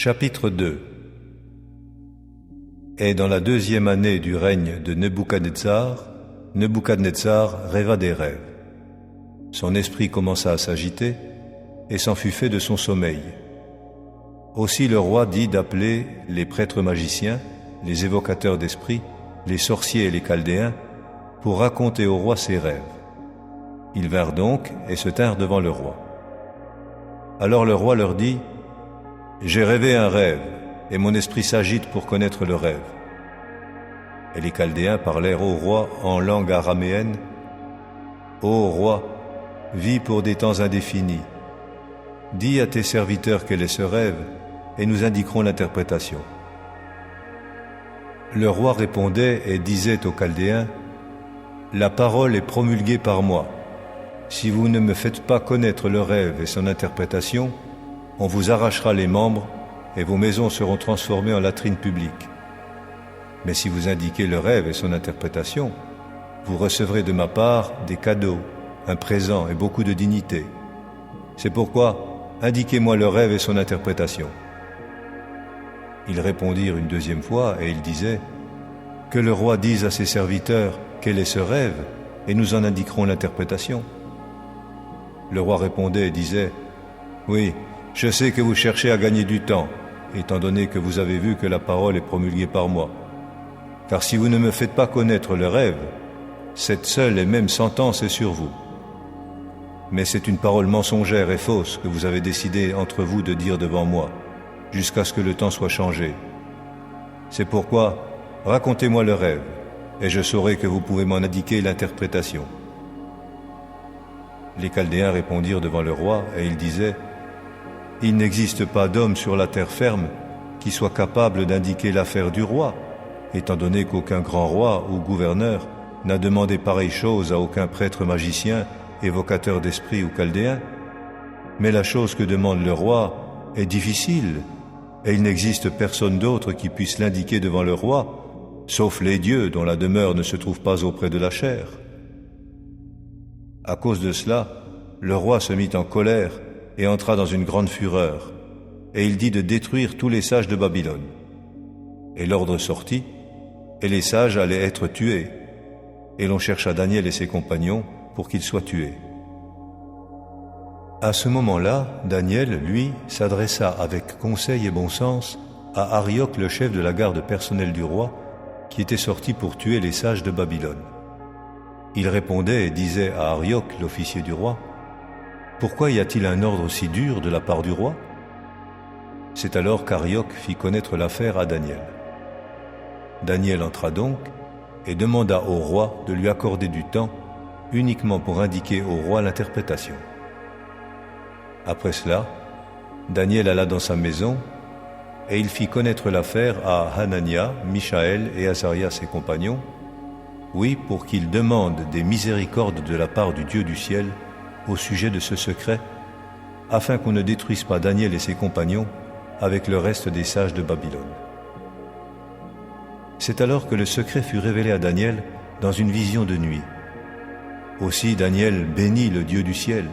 Chapitre 2. Et dans la 2e année du règne de Nebuchadnezzar, Nebuchadnezzar rêva des rêves. Son esprit commença à s'agiter, et s'en fut fait de son sommeil. Aussi le roi dit d'appeler les prêtres magiciens, les évocateurs d'esprits, les sorciers et les chaldéens, pour raconter au roi ses rêves. Ils vinrent donc et se tinrent devant le roi. Alors le roi leur dit: « J'ai rêvé un rêve, et mon esprit s'agite pour connaître le rêve. » Et les Chaldéens parlèrent au roi en langue araméenne: « Ô roi, vis pour des temps indéfinis. Dis à tes serviteurs quel est ce rêve, et nous indiquerons l'interprétation. » Le roi répondait et disait aux Chaldéens: « La parole est promulguée par moi. Si vous ne me faites pas connaître le rêve et son interprétation, on vous arrachera les membres et vos maisons seront transformées en latrines publiques. Mais si vous indiquez le rêve et son interprétation, vous recevrez de ma part des cadeaux, un présent et beaucoup de dignité. C'est pourquoi, indiquez-moi le rêve et son interprétation. » Ils répondirent une 2e fois et ils disaient: « Que le roi dise à ses serviteurs quel est ce rêve, et nous en indiquerons l'interprétation. » Le roi répondait et disait: « Oui, je sais que vous cherchez à gagner du temps, étant donné que vous avez vu que la parole est promulguée par moi. Car si vous ne me faites pas connaître le rêve, cette seule et même sentence est sur vous. Mais c'est une parole mensongère et fausse que vous avez décidé entre vous de dire devant moi, jusqu'à ce que le temps soit changé. C'est pourquoi, racontez-moi le rêve, et je saurai que vous pouvez m'en indiquer l'interprétation. » Les Chaldéens répondirent devant le roi, et ils disaient: « Il n'existe pas d'homme sur la terre ferme qui soit capable d'indiquer l'affaire du roi, étant donné qu'aucun grand roi ou gouverneur n'a demandé pareille chose à aucun prêtre magicien, évocateur d'esprit ou chaldéen. Mais la chose que demande le roi est difficile, et il n'existe personne d'autre qui puisse l'indiquer devant le roi, sauf les dieux dont la demeure ne se trouve pas auprès de la chair. » À cause de cela, le roi se mit en colère et entra dans une grande fureur, et il dit de détruire tous les sages de Babylone. Et l'ordre sortit, et les sages allaient être tués, et l'on chercha Daniel et ses compagnons pour qu'ils soient tués. À ce moment-là, Daniel, lui, s'adressa avec conseil et bon sens à Arioc, le chef de la garde personnelle du roi, qui était sorti pour tuer les sages de Babylone. Il répondait et disait à Arioc, l'officier du roi: « Pourquoi y a-t-il un ordre si dur de la part du roi ?» C'est alors qu'Arioc fit connaître l'affaire à Daniel. Daniel entra donc et demanda au roi de lui accorder du temps uniquement pour indiquer au roi l'interprétation. Après cela, Daniel alla dans sa maison et il fit connaître l'affaire à Hanania, Michaël et Azaria ses compagnons, oui, pour qu'ils demandent des miséricordes de la part du Dieu du ciel au sujet de ce secret, afin qu'on ne détruise pas Daniel et ses compagnons avec le reste des sages de Babylone. C'est alors que le secret fut révélé à Daniel dans une vision de nuit. Aussi Daniel bénit le Dieu du ciel.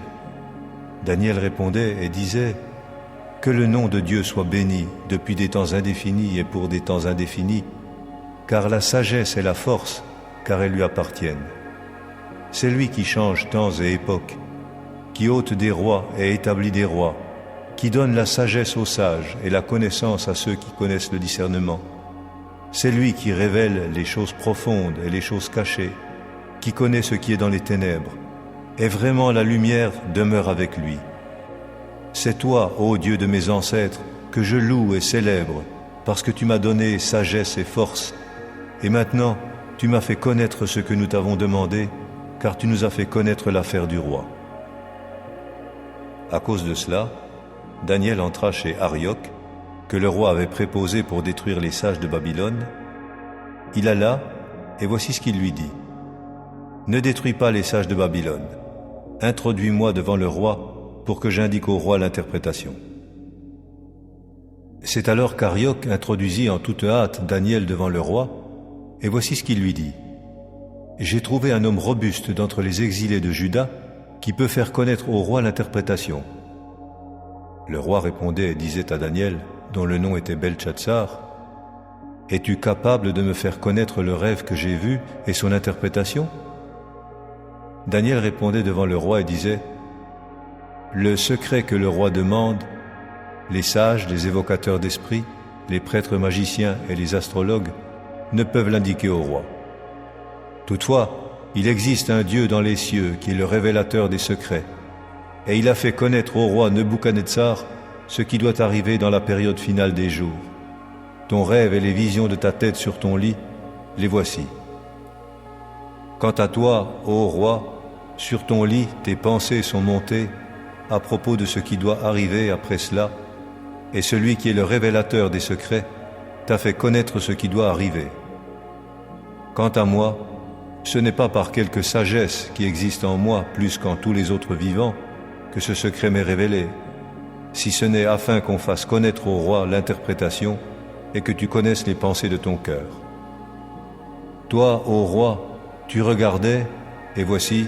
Daniel répondait et disait: « Que le nom de Dieu soit béni depuis des temps indéfinis et pour des temps indéfinis, car la sagesse et la force, car elles lui appartiennent. C'est lui qui change temps et époques, qui ôte des rois et établit des rois, qui donne la sagesse aux sages et la connaissance à ceux qui connaissent le discernement. C'est lui qui révèle les choses profondes et les choses cachées, qui connaît ce qui est dans les ténèbres, et vraiment la lumière demeure avec lui. C'est toi, ô Dieu de mes ancêtres, que je loue et célèbre, parce que tu m'as donné sagesse et force, et maintenant tu m'as fait connaître ce que nous t'avons demandé, car tu nous as fait connaître l'affaire du roi. » À cause de cela, Daniel entra chez Arioc, que le roi avait préposé pour détruire les sages de Babylone. Il alla, et voici ce qu'il lui dit: « Ne détruis pas les sages de Babylone. Introduis-moi devant le roi pour que j'indique au roi l'interprétation. » C'est alors qu'Arioc introduisit en toute hâte Daniel devant le roi, et voici ce qu'il lui dit: « J'ai trouvé un homme robuste d'entre les exilés de Juda qui peut faire connaître au roi l'interprétation. » Le roi répondait et disait à Daniel: dont le nom était Beltchatsar, es-tu capable de me faire connaître le rêve que j'ai vu et son interprétation? Daniel répondait devant le roi et disait, le secret que le roi demande, les sages, les évocateurs d'esprit, les prêtres magiciens et les astrologues ne peuvent l'indiquer au roi. Toutefois, il existe un Dieu dans les cieux qui est le révélateur des secrets, et il a fait connaître au roi Nebuchadnezzar ce qui doit arriver dans la période finale des jours. Ton rêve et les visions de ta tête sur ton lit, les voici. Quant à toi, ô roi, sur ton lit, tes pensées sont montées à propos de ce qui doit arriver après cela, et celui qui est le révélateur des secrets t'a fait connaître ce qui doit arriver. Quant à moi, ce n'est pas par quelque sagesse qui existe en moi plus qu'en tous les autres vivants que ce secret m'est révélé, si ce n'est afin qu'on fasse connaître au roi l'interprétation et que tu connaisses les pensées de ton cœur. Toi, ô roi, tu regardais, et voici,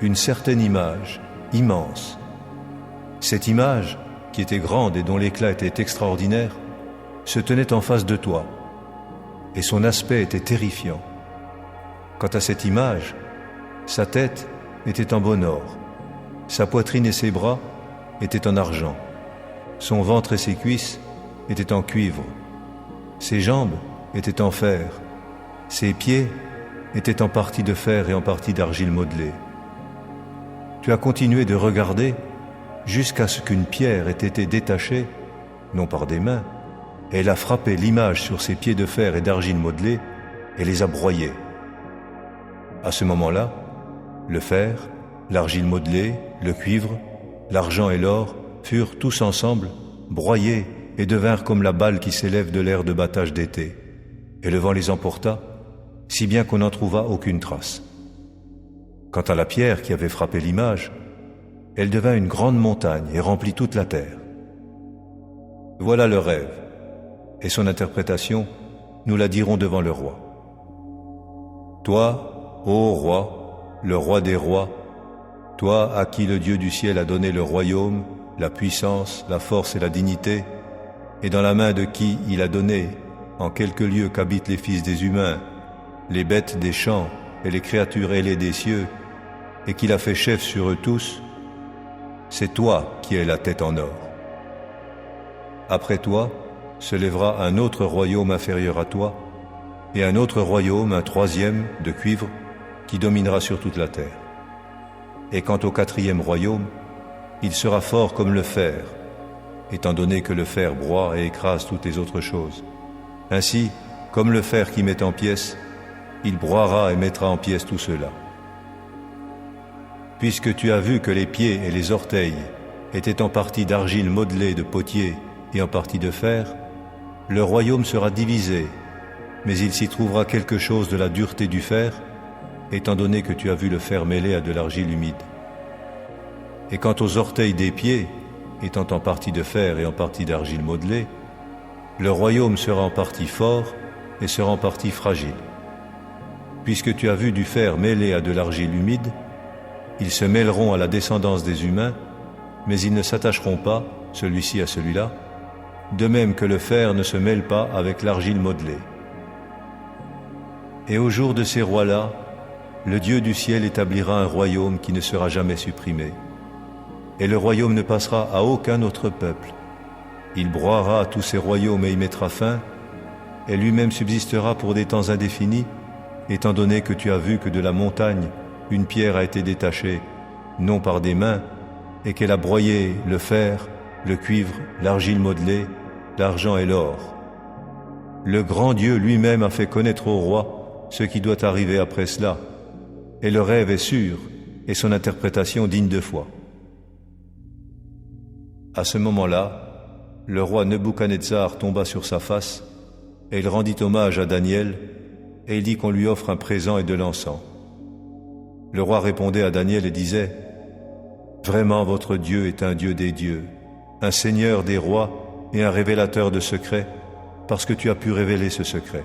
une certaine image, immense. Cette image, qui était grande et dont l'éclat était extraordinaire, se tenait en face de toi, et son aspect était terrifiant. Quant à cette image, sa tête était en bon or, sa poitrine et ses bras étaient en argent, son ventre et ses cuisses étaient en cuivre, ses jambes étaient en fer, ses pieds étaient en partie de fer et en partie d'argile modelée. Tu as continué de regarder jusqu'à ce qu'une pierre ait été détachée, non par des mains, et elle a frappé l'image sur ses pieds de fer et d'argile modelée et les a broyés. À ce moment-là, le fer, l'argile modelée, le cuivre, l'argent et l'or furent tous ensemble broyés et devinrent comme la balle qui s'élève de l'air de battage d'été. Et le vent les emporta, si bien qu'on n'en trouva aucune trace. Quant à la pierre qui avait frappé l'image, elle devint une grande montagne et remplit toute la terre. Voilà le rêve, et son interprétation, nous la dirons devant le roi. Toi, ô roi, le roi des rois, toi à qui le Dieu du ciel a donné le royaume, la puissance, la force et la dignité, et dans la main de qui il a donné, en quelque lieu qu'habitent les fils des humains, les bêtes des champs et les créatures ailées des cieux, et qu'il a fait chef sur eux tous, c'est toi qui es la tête en or. Après toi se lèvera un autre royaume inférieur à toi, et un autre royaume, un troisième, de cuivre, qui dominera sur toute la terre. Et quant au quatrième royaume, il sera fort comme le fer, étant donné que le fer broie et écrase toutes les autres choses. Ainsi, comme le fer qui met en pièces, il broiera et mettra en pièces tout cela. Puisque tu as vu que les pieds et les orteils étaient en partie d'argile modelée de potier et en partie de fer, le royaume sera divisé, mais il s'y trouvera quelque chose de la dureté du fer, étant donné que tu as vu le fer mêlé à de l'argile humide. Et quant aux orteils des pieds, étant en partie de fer et en partie d'argile modelée, le royaume sera en partie fort et sera en partie fragile. Puisque tu as vu du fer mêlé à de l'argile humide, ils se mêleront à la descendance des humains, mais ils ne s'attacheront pas, celui-ci à celui-là, de même que le fer ne se mêle pas avec l'argile modelée. Et au jour de ces rois-là, le Dieu du ciel établira un royaume qui ne sera jamais supprimé. Et le royaume ne passera à aucun autre peuple. Il broiera tous ces royaumes et y mettra fin, et lui-même subsistera pour des temps indéfinis, étant donné que tu as vu que de la montagne, une pierre a été détachée, non par des mains, et qu'elle a broyé le fer, le cuivre, l'argile modelée, l'argent et l'or. Le grand Dieu lui-même a fait connaître au roi ce qui doit arriver après cela, et le rêve est sûr, et son interprétation digne de foi. À ce moment-là, le roi Nebuchadnezzar tomba sur sa face, et il rendit hommage à Daniel, et il dit qu'on lui offre un présent et de l'encens. Le roi répondait à Daniel et disait, « Vraiment votre Dieu est un Dieu des dieux, un Seigneur des rois et un révélateur de secrets, parce que tu as pu révéler ce secret. »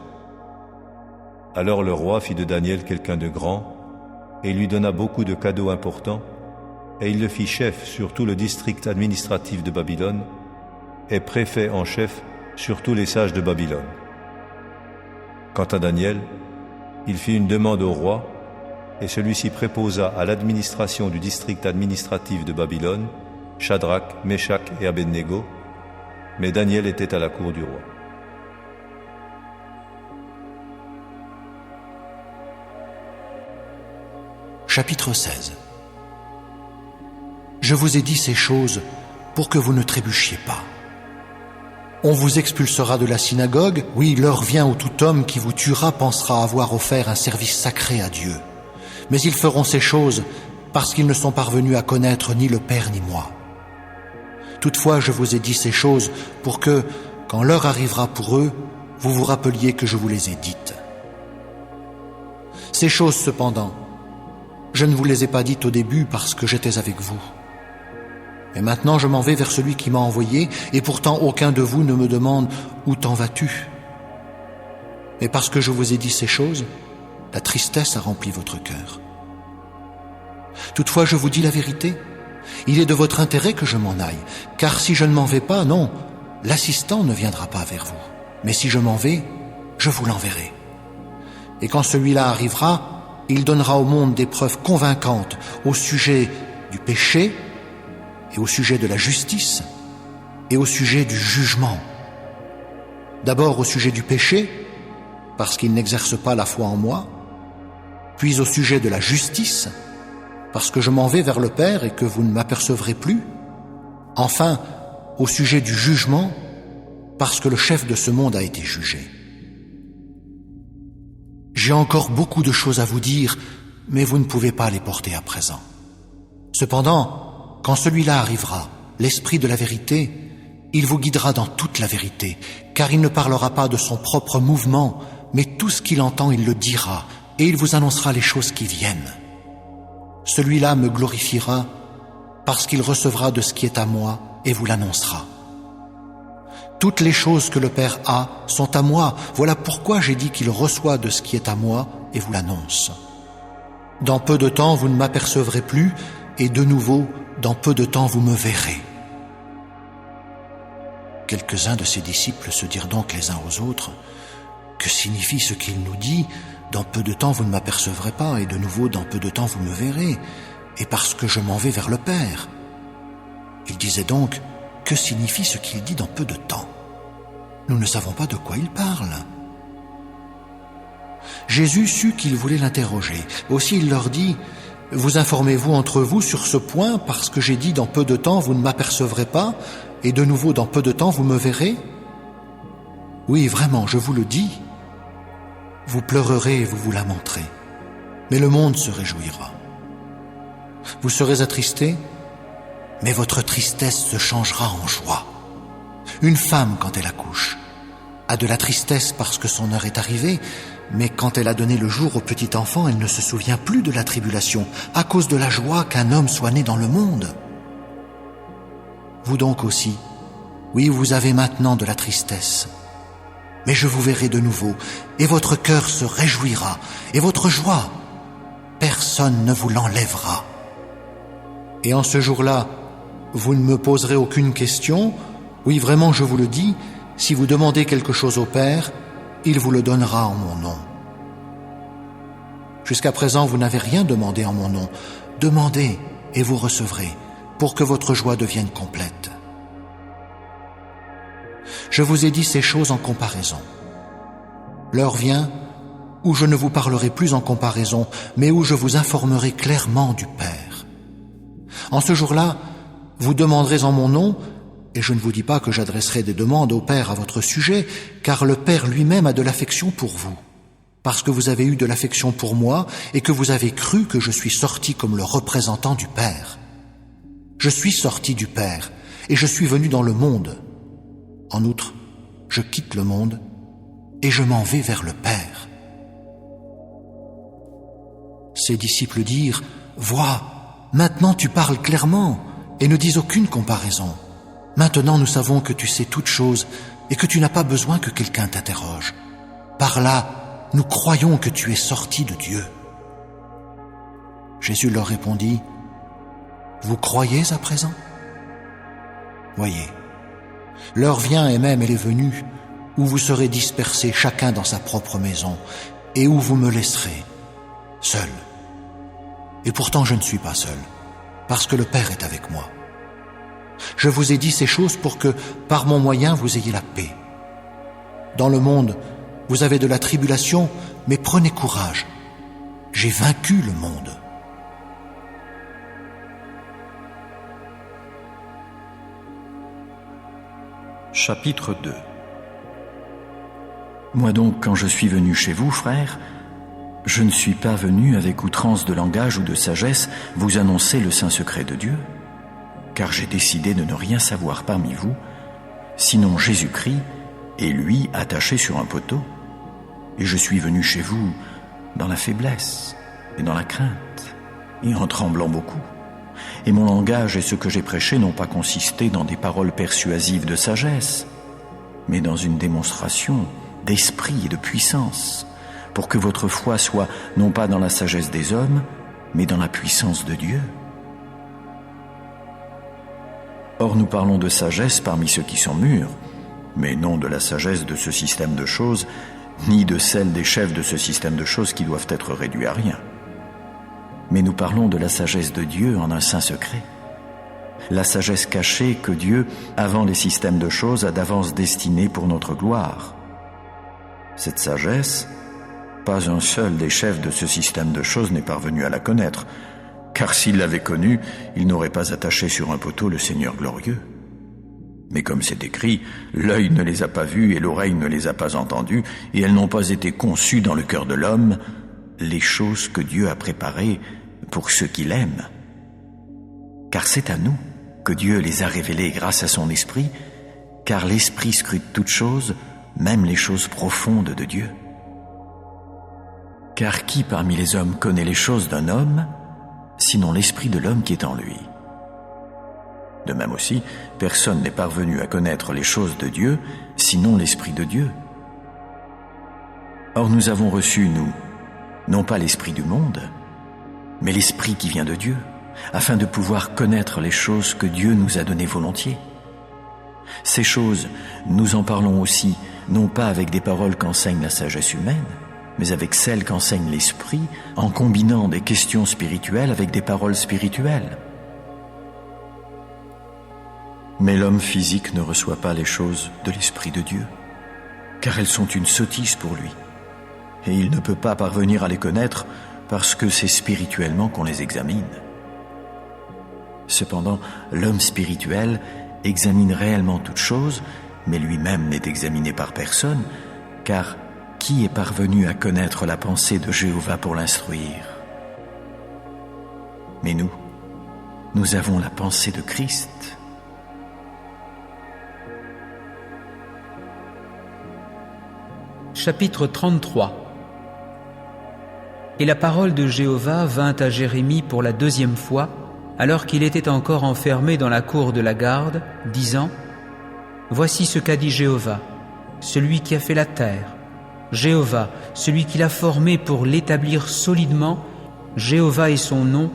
Alors le roi fit de Daniel quelqu'un de grand, et il lui donna beaucoup de cadeaux importants, et il le fit chef sur tout le district administratif de Babylone, est préfet en chef sur tous les sages de Babylone. Quant à Daniel, il fit une demande au roi, et celui-ci préposa à l'administration du district administratif de Babylone Shadrach, Meshach et Abednego, mais Daniel était à la cour du roi. Chapitre 16. Je vous ai dit ces choses pour que vous ne trébuchiez pas. On vous expulsera de la synagogue, oui, l'heure vient où tout homme qui vous tuera pensera avoir offert un service sacré à Dieu. Mais ils feront ces choses parce qu'ils ne sont parvenus à connaître ni le Père ni moi. Toutefois, je vous ai dit ces choses pour que, quand l'heure arrivera pour eux, vous vous rappeliez que je vous les ai dites. Ces choses, cependant, je ne vous les ai pas dites au début parce que j'étais avec vous. Et maintenant je m'en vais vers celui qui m'a envoyé, et pourtant aucun de vous ne me demande « Où t'en vas-tu » Mais parce que je vous ai dit ces choses, la tristesse a rempli votre cœur. Toutefois je vous dis la vérité, il est de votre intérêt que je m'en aille, car si je ne m'en vais pas, non, l'assistant ne viendra pas vers vous. Mais si je m'en vais, je vous l'enverrai. Et quand celui-là arrivera, il donnera au monde des preuves convaincantes au sujet du péché et au sujet de la justice et au sujet du jugement. D'abord au sujet du péché, parce qu'il n'exerce pas la foi en moi, puis au sujet de la justice, parce que je m'en vais vers le Père et que vous ne m'apercevrez plus, enfin au sujet du jugement, parce que le chef de ce monde a été jugé. J'ai encore beaucoup de choses à vous dire, mais vous ne pouvez pas les porter à présent. Cependant, quand celui-là arrivera, l'Esprit de la vérité, il vous guidera dans toute la vérité, car il ne parlera pas de son propre mouvement, mais tout ce qu'il entend, il le dira, et il vous annoncera les choses qui viennent. Celui-là me glorifiera, parce qu'il recevra de ce qui est à moi, et vous l'annoncera. Toutes les choses que le Père a sont à moi. Voilà pourquoi j'ai dit qu'il reçoit de ce qui est à moi et vous l'annonce. Dans peu de temps, vous ne m'apercevrez plus, et de nouveau, dans peu de temps, vous me verrez. Quelques-uns de ses disciples se dirent donc les uns aux autres, « Que signifie ce qu'il nous dit ? Dans peu de temps, vous ne m'apercevrez pas, et de nouveau, dans peu de temps, vous me verrez, et parce que je m'en vais vers le Père. » Il disait donc, « Que signifie ce qu'il dit dans peu de temps ? Nous ne savons pas de quoi il parle. » Jésus sut qu'ils voulaient l'interroger. Aussi il leur dit, « Vous informez-vous entre vous sur ce point parce que j'ai dit dans peu de temps vous ne m'apercevrez pas et de nouveau dans peu de temps vous me verrez ? Oui, vraiment, je vous le dis. Vous pleurerez et vous vous lamenterez, mais le monde se réjouira. Vous serez attristés, mais votre tristesse se changera en joie. Une femme, quand elle accouche, a de la tristesse parce que son heure est arrivée, mais quand elle a donné le jour au petit enfant, elle ne se souvient plus de la tribulation, à cause de la joie qu'un homme soit né dans le monde. Vous donc aussi, oui, vous avez maintenant de la tristesse, mais je vous verrai de nouveau, et votre cœur se réjouira, et votre joie, personne ne vous l'enlèvera. Et en ce jour-là, vous ne me poserez aucune question. Oui, vraiment, je vous le dis, si vous demandez quelque chose au Père, il vous le donnera en mon nom. Jusqu'à présent, vous n'avez rien demandé en mon nom. Demandez et vous recevrez, pour que votre joie devienne complète. Je vous ai dit ces choses en comparaison. L'heure vient où je ne vous parlerai plus en comparaison, mais où je vous informerai clairement du Père. En ce jour-là, vous demanderez en mon nom, et je ne vous dis pas que j'adresserai des demandes au Père à votre sujet, car le Père lui-même a de l'affection pour vous, parce que vous avez eu de l'affection pour moi et que vous avez cru que je suis sorti comme le représentant du Père. Je suis sorti du Père et je suis venu dans le monde. En outre, je quitte le monde et je m'en vais vers le Père. Ses disciples dirent, « Vois, maintenant tu parles clairement et ne dis aucune comparaison. Maintenant nous savons que tu sais toutes choses et que tu n'as pas besoin que quelqu'un t'interroge. Par là, nous croyons que tu es sorti de Dieu. » Jésus leur répondit, « Vous croyez à présent ? Voyez, L'heure vient et même elle est venue, où vous serez dispersés chacun dans sa propre maison, et où vous me laisserez, seul. Et pourtant je ne suis pas seul, parce que le Père est avec moi. Je vous ai dit ces choses pour que, par mon moyen, vous ayez la paix. Dans le monde, vous avez de la tribulation, mais prenez courage. J'ai vaincu le monde. Chapitre 2. Moi donc, quand je suis venu chez vous, frères, je ne suis pas venu avec outrance de langage ou de sagesse vous annoncer le saint secret de Dieu, car j'ai décidé de ne rien savoir parmi vous, sinon Jésus-Christ et lui attaché sur un poteau. Et je suis venu chez vous dans la faiblesse et dans la crainte, et en tremblant beaucoup. Et mon langage et ce que j'ai prêché n'ont pas consisté dans des paroles persuasives de sagesse, mais dans une démonstration d'esprit et de puissance, pour que votre foi soit non pas dans la sagesse des hommes, mais dans la puissance de Dieu. Or nous parlons de sagesse parmi ceux qui sont mûrs, mais non de la sagesse de ce système de choses, ni de celle des chefs de ce système de choses qui doivent être réduits à rien. Mais nous parlons de la sagesse de Dieu en un saint secret. La sagesse cachée que Dieu, avant les systèmes de choses, a d'avance destinée pour notre gloire. Cette sagesse, pas un seul des chefs de ce système de choses n'est parvenu à la connaître, car s'il l'avait connue, il n'aurait pas attaché sur un poteau le Seigneur glorieux. Mais comme c'est écrit, l'œil ne les a pas vus et l'oreille ne les a pas entendus, et elles n'ont pas été conçues dans le cœur de l'homme, les choses que Dieu a préparées pour ceux qui l'aiment. Car c'est à nous que Dieu les a révélées grâce à son esprit, car l'esprit scrute toutes choses, même les choses profondes de Dieu. Car qui parmi les hommes connaît les choses d'un homme, sinon l'esprit de l'homme qui est en lui? De même aussi, personne n'est parvenu à connaître les choses de Dieu, sinon l'Esprit de Dieu. Or nous avons reçu, nous, non pas l'esprit du monde, mais l'Esprit qui vient de Dieu, afin de pouvoir connaître les choses que Dieu nous a données volontiers. Ces choses, nous en parlons aussi, non pas avec des paroles qu'enseigne la sagesse humaine, mais avec celles qu'enseigne l'Esprit, en combinant des questions spirituelles avec des paroles spirituelles. Mais l'homme physique ne reçoit pas les choses de l'Esprit de Dieu, car elles sont une sottise pour lui, et il ne peut pas parvenir à les connaître parce que c'est spirituellement qu'on les examine. Cependant, l'homme spirituel examine réellement toutes choses, mais lui-même n'est examiné par personne, car qui est parvenu à connaître la pensée de Jéhovah pour l'instruire? Mais nous avons la pensée de Christ. Chapitre 33. Et la parole de Jéhovah vint à Jérémie pour la deuxième fois, alors qu'il était encore enfermé dans la cour de la garde, disant : Voici ce qu'a dit Jéhovah, celui qui a fait la terre, Jéhovah, celui qui l'a formé pour l'établir solidement, Jéhovah est son nom.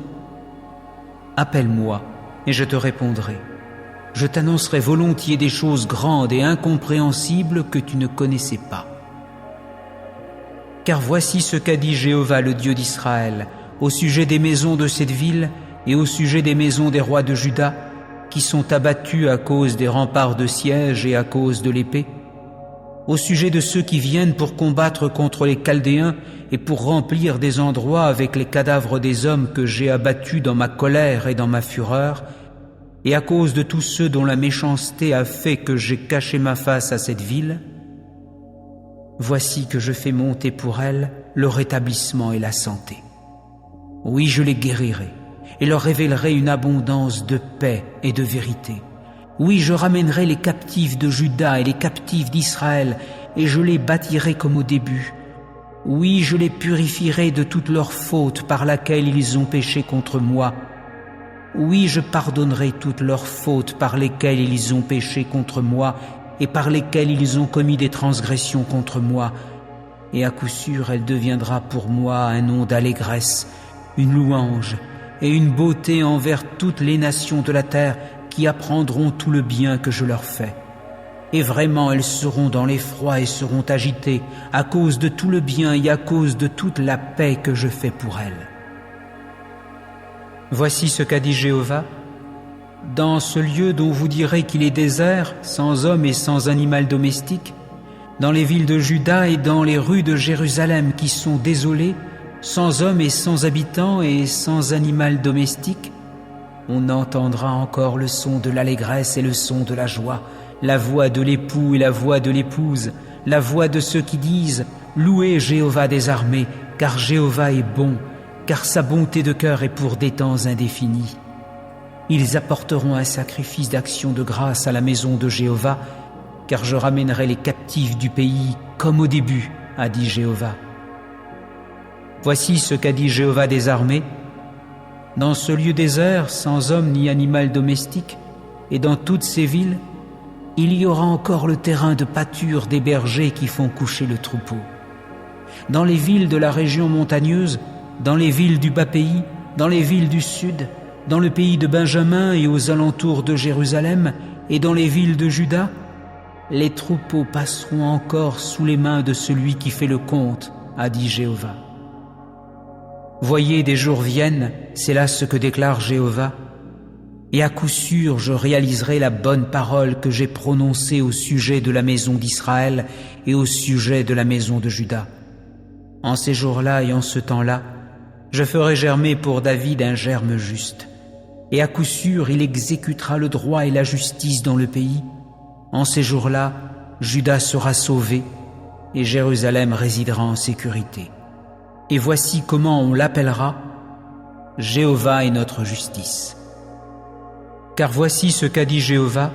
Appelle-moi, et je te répondrai. Je t'annoncerai volontiers des choses grandes et incompréhensibles que tu ne connaissais pas. Car voici ce qu'a dit Jéhovah, le Dieu d'Israël, au sujet des maisons de cette ville et au sujet des maisons des rois de Juda, qui sont abattus à cause des remparts de siège et à cause de l'épée, au sujet de ceux qui viennent pour combattre contre les Chaldéens et pour remplir des endroits avec les cadavres des hommes que j'ai abattus dans ma colère et dans ma fureur, et à cause de tous ceux dont la méchanceté a fait que j'ai caché ma face à cette ville. Voici que je fais monter pour elle le rétablissement et la santé. Oui, je les guérirai et leur révélerai une abondance de paix et de vérité. Oui, je ramènerai les captifs de Juda et les captifs d'Israël, et je les bâtirai comme au début. Oui, je les purifierai de toutes leurs fautes par laquelle ils ont péché contre moi. Oui, je pardonnerai toutes leurs fautes par lesquelles ils ont péché contre moi et par lesquelles ils ont commis des transgressions contre moi. Et à coup sûr, elle deviendra pour moi un nom d'allégresse, une louange et une beauté envers toutes les nations de la terre qui apprendront tout le bien que je leur fais. et vraiment elles seront dans l'effroi et seront agitées à cause de tout le bien et à cause de toute la paix que je fais pour elles. Voici ce qu'a dit Jéhovah. Dans ce lieu dont vous direz qu'il est désert, sans homme et sans animal domestique, dans les villes de Juda et dans les rues de Jérusalem qui sont désolées, sans homme et sans habitants et sans animal domestique, on entendra encore le son de l'allégresse et le son de la joie, la voix de l'époux et la voix de l'épouse, la voix de ceux qui disent « Louez Jéhovah des armées, car Jéhovah est bon, car sa bonté de cœur est pour des temps indéfinis. » Ils apporteront un sacrifice d'action de grâce à la maison de Jéhovah, car je ramènerai les captifs du pays comme au début, a dit Jéhovah. Voici ce qu'a dit Jéhovah des armées. Dans ce lieu désert, sans homme ni animal domestique, et dans toutes ces villes, il y aura encore le terrain de pâture des bergers qui font coucher le troupeau. Dans les villes de la région montagneuse, dans les villes du bas pays, dans les villes du sud, dans le pays de Benjamin et aux alentours de Jérusalem, et dans les villes de Juda, les troupeaux passeront encore sous les mains de celui qui fait le compte, a dit Jéhovah. Voyez, des jours viennent, c'est là ce que déclare Jéhovah, et à coup sûr je réaliserai la bonne parole que j'ai prononcée au sujet de la maison d'Israël et au sujet de la maison de Juda. En ces jours-là et en ce temps-là, je ferai germer pour David un germe juste, et à coup sûr il exécutera le droit et la justice dans le pays. En ces jours-là, Juda sera sauvé, et Jérusalem résidera en sécurité. Et voici comment on l'appellera: Jéhovah est notre justice. Car voici ce qu'a dit Jéhovah: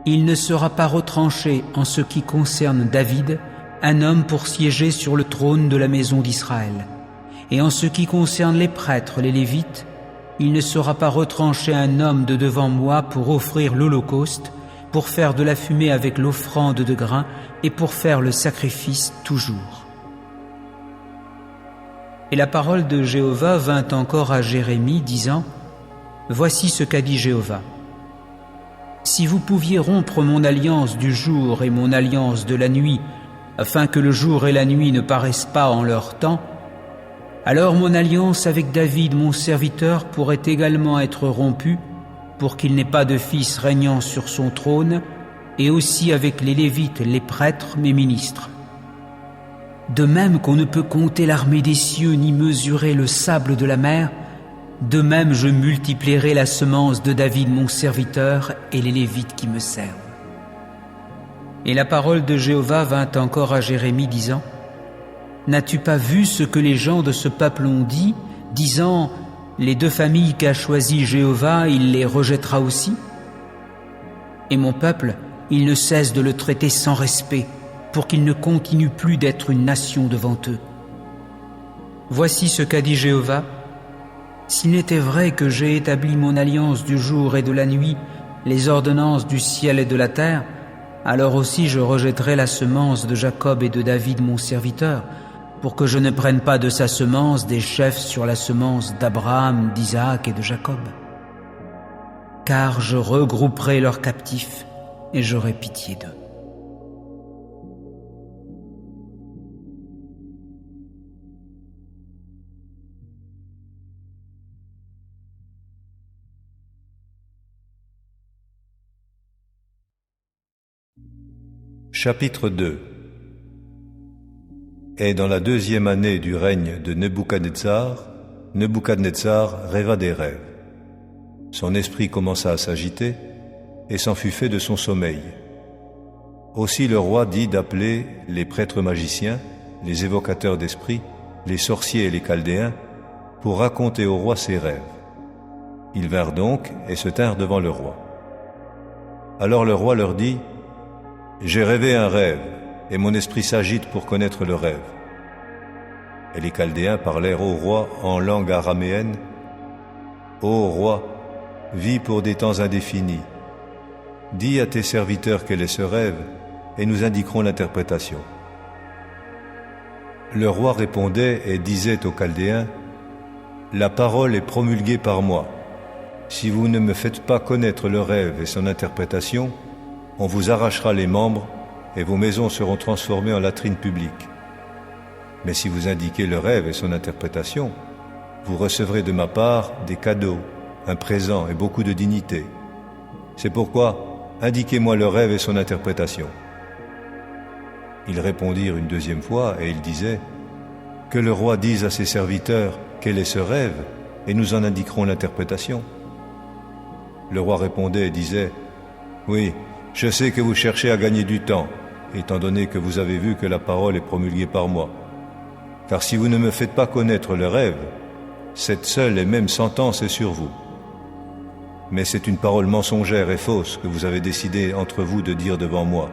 il ne sera pas retranché en ce qui concerne David, un homme pour siéger sur le trône de la maison d'Israël. Et en ce qui concerne les prêtres, les Lévites, il ne sera pas retranché un homme de devant moi pour offrir l'holocauste, pour faire de la fumée avec l'offrande de grains et pour faire le sacrifice toujours. Et la parole de Jéhovah vint encore à Jérémie, disant: voici ce qu'a dit Jéhovah. Si vous pouviez rompre mon alliance du jour et mon alliance de la nuit, afin que le jour et la nuit ne paraissent pas en leur temps, alors mon alliance avec David, mon serviteur, pourrait également être rompue, pour qu'il n'ait pas de fils régnant sur son trône, et aussi avec les Lévites, les prêtres, mes ministres. De même qu'on ne peut compter l'armée des cieux ni mesurer le sable de la mer, de même je multiplierai la semence de David mon serviteur et les Lévites qui me servent. Et la parole de Jéhovah vint encore à Jérémie disant: n'as-tu pas vu ce que les gens de ce peuple ont dit, disant: les deux familles qu'a choisies Jéhovah, il les rejettera aussi? Et mon peuple, il ne cesse de le traiter sans respect, pour qu'il ne continue plus d'être une nation devant eux. Voici ce qu'a dit Jéhovah: s'il n'était vrai que j'ai établi mon alliance du jour et de la nuit, les ordonnances du ciel et de la terre, alors aussi je rejetterai la semence de Jacob et de David mon serviteur, pour que je ne prenne pas de sa semence des chefs sur la semence d'Abraham, d'Isaac et de Jacob. Car je regrouperai leurs captifs et j'aurai pitié d'eux. Chapitre 2. Et dans la 2e année du règne de Nebuchadnezzar, Nebuchadnezzar rêva des rêves. Son esprit commença à s'agiter, et s'en fut fait de son sommeil. Aussi le roi dit d'appeler les prêtres magiciens, les évocateurs d'esprits, les sorciers et les chaldéens, pour raconter au roi ses rêves. Ils vinrent donc et se tinrent devant le roi. Alors le roi leur dit: j'ai rêvé un rêve, et mon esprit s'agite pour connaître le rêve. Et les Chaldéens parlèrent au roi en langue araméenne: Ô roi, vis pour des temps indéfinis. Dis à tes serviteurs quel est ce rêve, et nous indiquerons l'interprétation. Le roi répondait et disait aux Chaldéens: la parole est promulguée par moi. Si vous ne me faites pas connaître le rêve et son interprétation, on vous arrachera les membres et vos maisons seront transformées en latrines publiques. Mais si vous indiquez le rêve et son interprétation, vous recevrez de ma part des cadeaux, un présent et beaucoup de dignité. C'est pourquoi, indiquez-moi le rêve et son interprétation. » Ils répondirent une deuxième fois et ils disaient, « Que le roi dise à ses serviteurs quel est ce rêve, et nous en indiquerons l'interprétation. » Le roi répondait et disait, « Oui, je sais que vous cherchez à gagner du temps, étant donné que vous avez vu que la parole est promulguée par moi. Car si vous ne me faites pas connaître le rêve, cette seule et même sentence est sur vous. Mais c'est une parole mensongère et fausse que vous avez décidé entre vous de dire devant moi,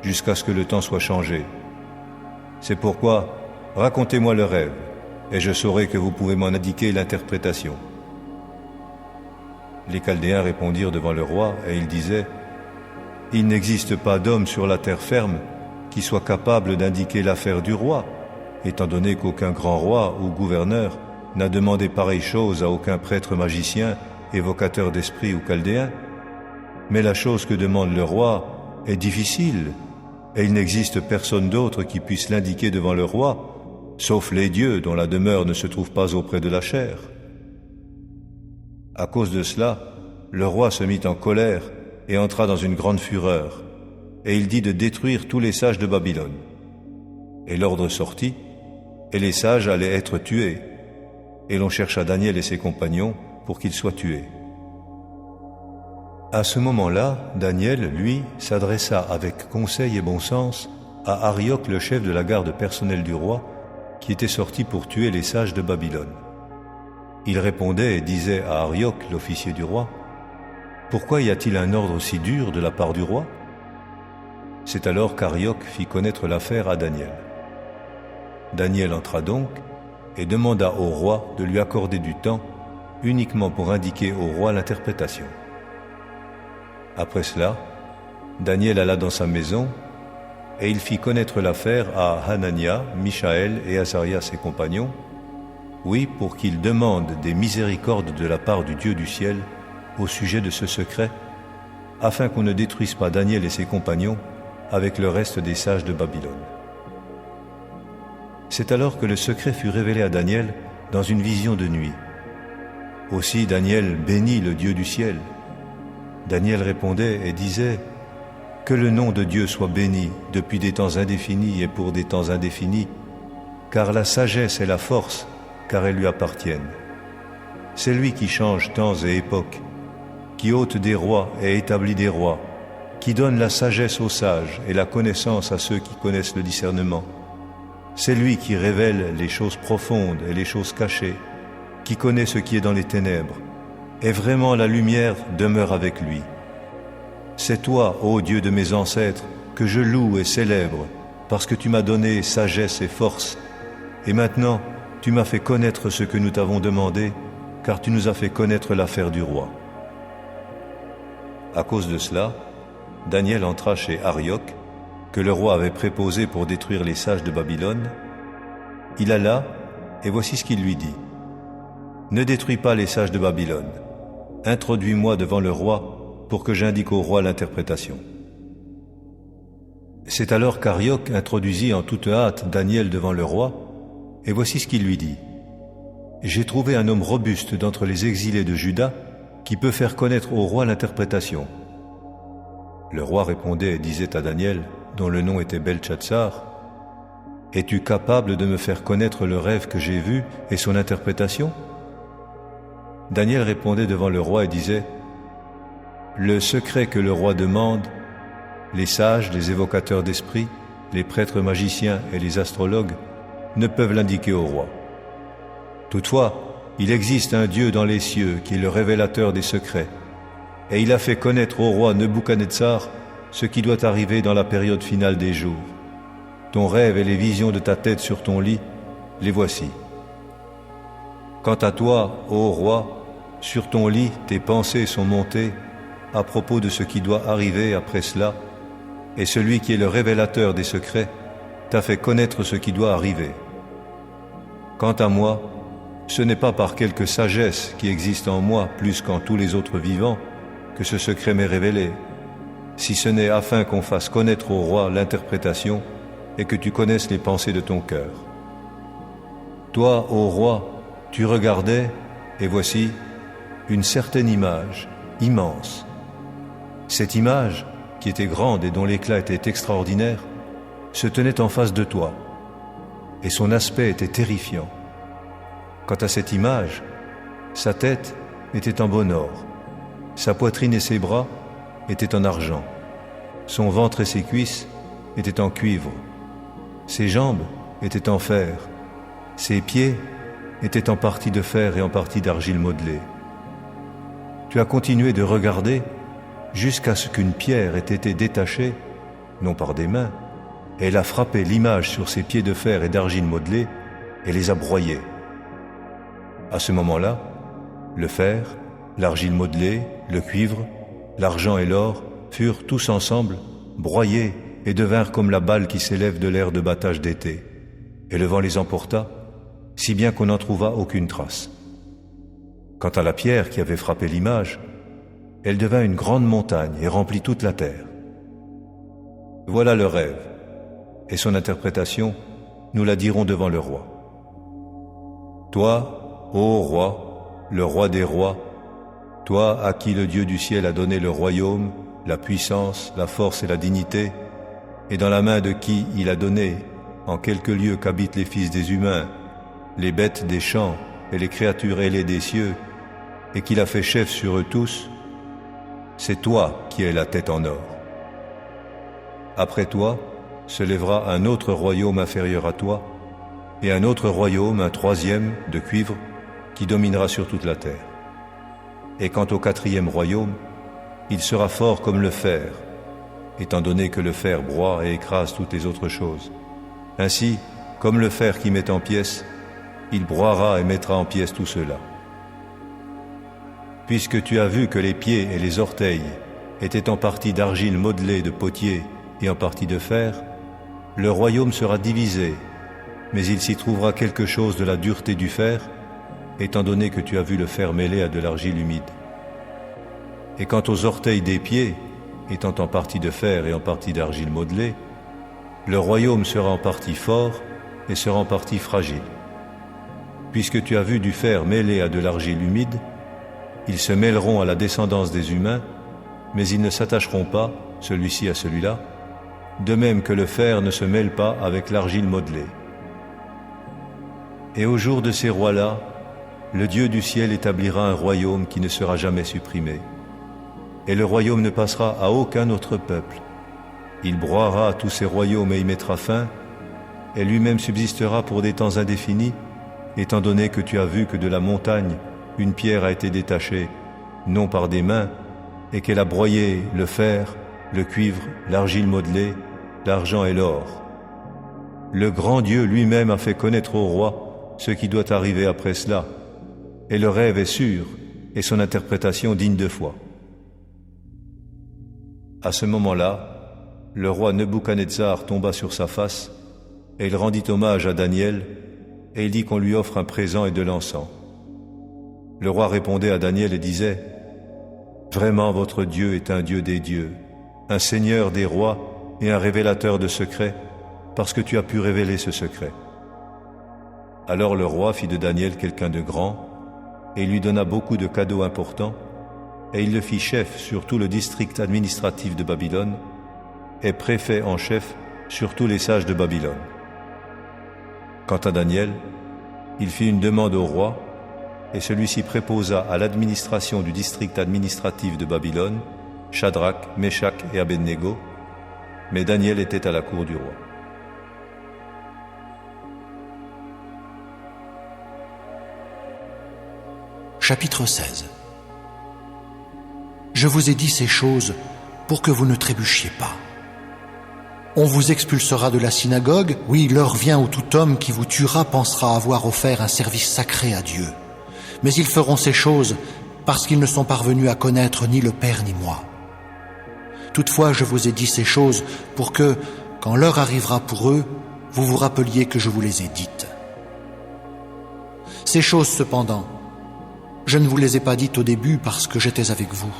jusqu'à ce que le temps soit changé. C'est pourquoi, racontez-moi le rêve, et je saurai que vous pouvez m'en indiquer l'interprétation. » Les Chaldéens répondirent devant le roi, et ils disaient, « Il n'existe pas d'homme sur la terre ferme qui soit capable d'indiquer l'affaire du roi, étant donné qu'aucun grand roi ou gouverneur n'a demandé pareille chose à aucun prêtre magicien, évocateur d'esprit ou chaldéen. Mais la chose que demande le roi est difficile, et il n'existe personne d'autre qui puisse l'indiquer devant le roi, sauf les dieux dont la demeure ne se trouve pas auprès de la chair. » À cause de cela, le roi se mit en colère et entra dans une grande fureur, et il dit de détruire tous les sages de Babylone. Et l'ordre sortit, et les sages allaient être tués, et l'on chercha Daniel et ses compagnons pour qu'ils soient tués. À ce moment-là, Daniel, lui, s'adressa avec conseil et bon sens à Arioc, le chef de la garde personnelle du roi, qui était sorti pour tuer les sages de Babylone. Il répondait et disait à Arioc, l'officier du roi, « Pourquoi y a-t-il un ordre si dur de la part du roi ?» C'est alors qu'Arioc fit connaître l'affaire à Daniel. Daniel entra donc et demanda au roi de lui accorder du temps uniquement pour indiquer au roi l'interprétation. Après cela, Daniel alla dans sa maison et il fit connaître l'affaire à Hanania, Mishaël et Azaria ses compagnons, oui, pour qu'ils demandent des miséricordes de la part du Dieu du ciel au sujet de ce secret, afin qu'on ne détruise pas Daniel et ses compagnons avec le reste des sages de Babylone. C'est alors que le secret fut révélé à Daniel dans une vision de nuit. Aussi Daniel bénit le Dieu du ciel. Daniel répondait et disait, « Que le nom de Dieu soit béni depuis des temps indéfinis et pour des temps indéfinis, car la sagesse et la force, car elles lui appartiennent. C'est lui qui change temps et époques, qui ôte des rois et établit des rois, qui donne la sagesse aux sages et la connaissance à ceux qui connaissent le discernement. C'est lui qui révèle les choses profondes et les choses cachées, qui connaît ce qui est dans les ténèbres, et vraiment la lumière demeure avec lui. C'est toi, ô Dieu de mes ancêtres, que je loue et célèbre, parce que tu m'as donné sagesse et force, et maintenant tu m'as fait connaître ce que nous t'avons demandé, car tu nous as fait connaître l'affaire du roi. » À cause de cela, Daniel entra chez Arioc, que le roi avait préposé pour détruire les sages de Babylone. Il alla, et voici ce qu'il lui dit. « Ne détruis pas les sages de Babylone. Introduis-moi devant le roi pour que j'indique au roi l'interprétation. » C'est alors qu'Arioc introduisit en toute hâte Daniel devant le roi, et voici ce qu'il lui dit. « J'ai trouvé un homme robuste d'entre les exilés de Juda qui peut faire connaître au roi l'interprétation. » Le roi répondait et disait à Daniel, dont le nom était Beltchatsar, « Es-tu capable de me faire connaître le rêve que j'ai vu et son interprétation ?» Daniel répondait devant le roi et disait, « Le secret que le roi demande, les sages, les évocateurs d'esprit, les prêtres magiciens et les astrologues ne peuvent l'indiquer au roi. Toutefois, il existe un Dieu dans les cieux qui est le révélateur des secrets, et il a fait connaître au roi Nebuchadnezzar ce qui doit arriver dans la période finale des jours. Ton rêve et les visions de ta tête sur ton lit, les voici. Quant à toi, ô roi, sur ton lit, tes pensées sont montées à propos de ce qui doit arriver après cela, et celui qui est le révélateur des secrets t'a fait connaître ce qui doit arriver. Quant à moi, ce n'est pas par quelque sagesse qui existe en moi plus qu'en tous les autres vivants que ce secret m'est révélé, si ce n'est afin qu'on fasse connaître au roi l'interprétation et que tu connaisses les pensées de ton cœur. Toi, ô roi, tu regardais, et voici, une certaine image, immense. Cette image, qui était grande et dont l'éclat était extraordinaire, se tenait en face de toi, et son aspect était terrifiant. Quant à cette image, sa tête était en bon or, sa poitrine et ses bras étaient en argent, son ventre et ses cuisses étaient en cuivre, ses jambes étaient en fer, ses pieds étaient en partie de fer et en partie d'argile modelée. Tu as continué de regarder jusqu'à ce qu'une pierre ait été détachée, non par des mains, et elle a frappé l'image sur ses pieds de fer et d'argile modelée et les a broyés. À ce moment-là, le fer, l'argile modelée, le cuivre, l'argent et l'or furent tous ensemble broyés et devinrent comme la balle qui s'élève de l'air de battage d'été. Et le vent les emporta, si bien qu'on n'en trouva aucune trace. Quant à la pierre qui avait frappé l'image, elle devint une grande montagne et remplit toute la terre. Voilà le rêve, et son interprétation, nous la dirons devant le roi. Toi, ô roi, le roi des rois, toi à qui le Dieu du ciel a donné le royaume, la puissance, la force et la dignité, et dans la main de qui il a donné, en quelque lieu qu'habitent les fils des humains, les bêtes des champs et les créatures ailées des cieux, et qu'il a fait chef sur eux tous, c'est toi qui es la tête en or. Après toi se lèvera un autre royaume inférieur à toi, et un autre royaume, un troisième, de cuivre, qui dominera sur toute la terre. Et quant au quatrième royaume, il sera fort comme le fer, étant donné que le fer broie et écrase toutes les autres choses. Ainsi, comme le fer qui met en pièces, il broiera et mettra en pièces tout cela. Puisque tu as vu que les pieds et les orteils étaient en partie d'argile modelée de potier et en partie de fer, le royaume sera divisé, mais il s'y trouvera quelque chose de la dureté du fer, étant donné que tu as vu le fer mêlé à de l'argile humide. Et quant aux orteils des pieds, étant en partie de fer et en partie d'argile modelée, le royaume sera en partie fort et sera en partie fragile. Puisque tu as vu du fer mêlé à de l'argile humide, ils se mêleront à la descendance des humains, mais ils ne s'attacheront pas, celui-ci à celui-là, de même que le fer ne se mêle pas avec l'argile modelée. Et au jour de ces rois-là, le Dieu du ciel établira un royaume qui ne sera jamais supprimé. Et le royaume ne passera à aucun autre peuple. Il broiera tous ces royaumes et y mettra fin, et lui-même subsistera pour des temps indéfinis, étant donné que tu as vu que de la montagne, une pierre a été détachée, non par des mains, et qu'elle a broyé le fer, le cuivre, l'argile modelée, l'argent et l'or. Le grand Dieu lui-même a fait connaître au roi ce qui doit arriver après cela, et le rêve est sûr, et son interprétation digne de foi. À ce moment-là, le roi Nebuchadnezzar tomba sur sa face, et il rendit hommage à Daniel, et il dit qu'on lui offre un présent et de l'encens. Le roi répondait à Daniel et disait, « Vraiment votre Dieu est un Dieu des dieux, un Seigneur des rois et un révélateur de secrets, parce que tu as pu révéler ce secret. » Alors le roi fit de Daniel quelqu'un de grand, et il lui donna beaucoup de cadeaux importants, et il le fit chef sur tout le district administratif de Babylone, et préfet en chef sur tous les sages de Babylone. Quant à Daniel, il fit une demande au roi, et celui-ci préposa à l'administration du district administratif de Babylone, Shadrach, Meshach et Abednego, mais Daniel était à la cour du roi. Chapitre 16. Je vous ai dit ces choses pour que vous ne trébuchiez pas. On vous expulsera de la synagogue, oui, l'heure vient où tout homme qui vous tuera pensera avoir offert un service sacré à Dieu. Mais ils feront ces choses parce qu'ils ne sont parvenus à connaître ni le Père ni moi. Toutefois, je vous ai dit ces choses pour que, quand l'heure arrivera pour eux, vous vous rappeliez que je vous les ai dites. Ces choses, cependant, je ne vous les ai pas dites au début parce que j'étais avec vous.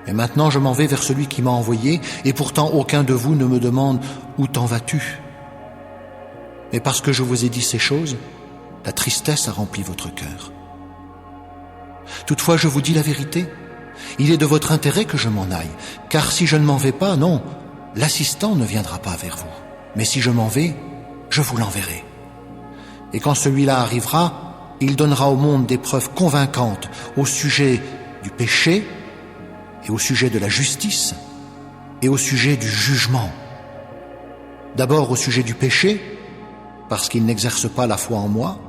Et maintenant je m'en vais vers celui qui m'a envoyé, et pourtant aucun de vous ne me demande « Où t'en vas-tu » Mais parce que je vous ai dit ces choses, la tristesse a rempli votre cœur. Toutefois, je vous dis la vérité, il est de votre intérêt que je m'en aille, car si je ne m'en vais pas, non, l'assistant ne viendra pas vers vous. Mais si je m'en vais, je vous l'enverrai. Et quand celui-là arrivera, il donnera au monde des preuves convaincantes au sujet du péché, et au sujet de la justice, et au sujet du jugement. D'abord au sujet du péché, parce qu'il n'exerce pas la foi en moi,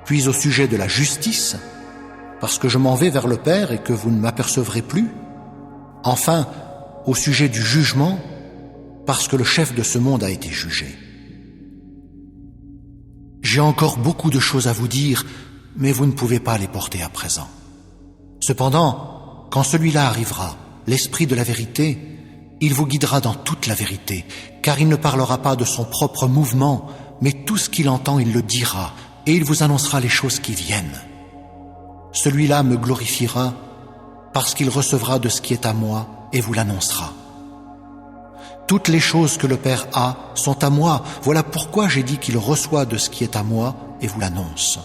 puis au sujet de la justice, parce que je m'en vais vers le Père et que vous ne m'apercevrez plus, enfin au sujet du jugement, parce que le chef de ce monde a été jugé. J'ai encore beaucoup de choses à vous dire, mais vous ne pouvez pas les porter à présent. Cependant, quand celui-là arrivera, l'Esprit de la vérité, il vous guidera dans toute la vérité, car il ne parlera pas de son propre mouvement, mais tout ce qu'il entend, il le dira, et il vous annoncera les choses qui viennent. Celui-là me glorifiera, parce qu'il recevra de ce qui est à moi et vous l'annoncera. Toutes les choses que le Père a sont à moi, voilà pourquoi j'ai dit qu'il reçoit de ce qui est à moi et vous l'annonce.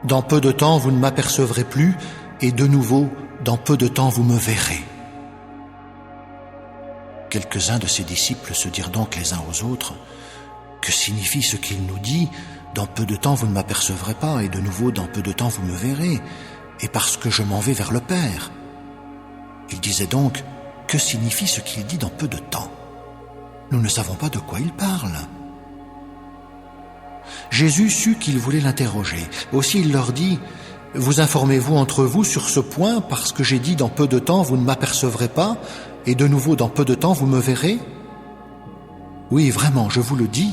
Dans peu de temps, vous ne m'apercevrez plus, et de nouveau, dans peu de temps, vous me verrez. Quelques-uns de ses disciples se dirent donc les uns aux autres, « Que signifie ce qu'il nous dit ? Dans peu de temps, vous ne m'apercevrez pas, et de nouveau, dans peu de temps, vous me verrez, et parce que je m'en vais vers le Père. » Ils disaient donc, « Que signifie ce qu'il dit dans peu de temps ? Nous ne savons pas de quoi il parle. » Jésus sut qu'ils voulaient l'interroger. Aussi il leur dit, « Vous informez-vous entre vous sur ce point parce que j'ai dit dans peu de temps vous ne m'apercevrez pas et de nouveau dans peu de temps vous me verrez ? Oui, vraiment, je vous le dis.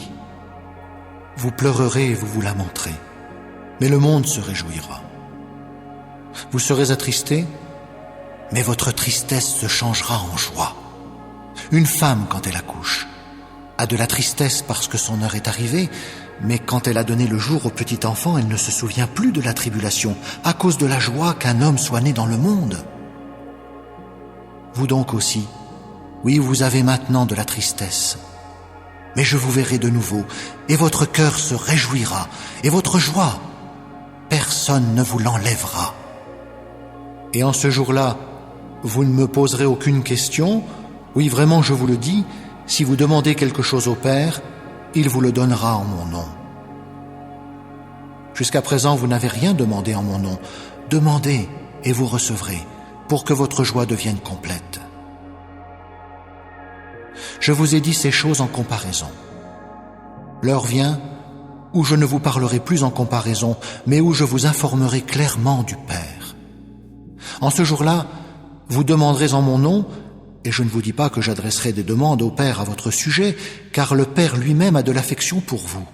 Vous pleurerez et vous vous lamenterez, mais le monde se réjouira. Vous serez attristés, mais votre tristesse se changera en joie. Une femme, quand elle accouche, a de la tristesse parce que son heure est arrivée, mais quand elle a donné le jour au petit enfant, elle ne se souvient plus de la tribulation, à cause de la joie qu'un homme soit né dans le monde. Vous donc aussi, oui, vous avez maintenant de la tristesse, mais je vous verrai de nouveau, et votre cœur se réjouira, et votre joie, personne ne vous l'enlèvera. Et en ce jour-là, vous ne me poserez aucune question, oui, vraiment, je vous le dis, si vous demandez quelque chose au Père, il vous le donnera en mon nom. Jusqu'à présent, vous n'avez rien demandé en mon nom. Demandez et vous recevrez, pour que votre joie devienne complète. Je vous ai dit ces choses en comparaison. L'heure vient où je ne vous parlerai plus en comparaison, mais où je vous informerai clairement du Père. En ce jour-là, vous demanderez en mon nom, et je ne vous dis pas que j'adresserai des demandes au Père à votre sujet, car le Père lui-même a de l'affection pour vous,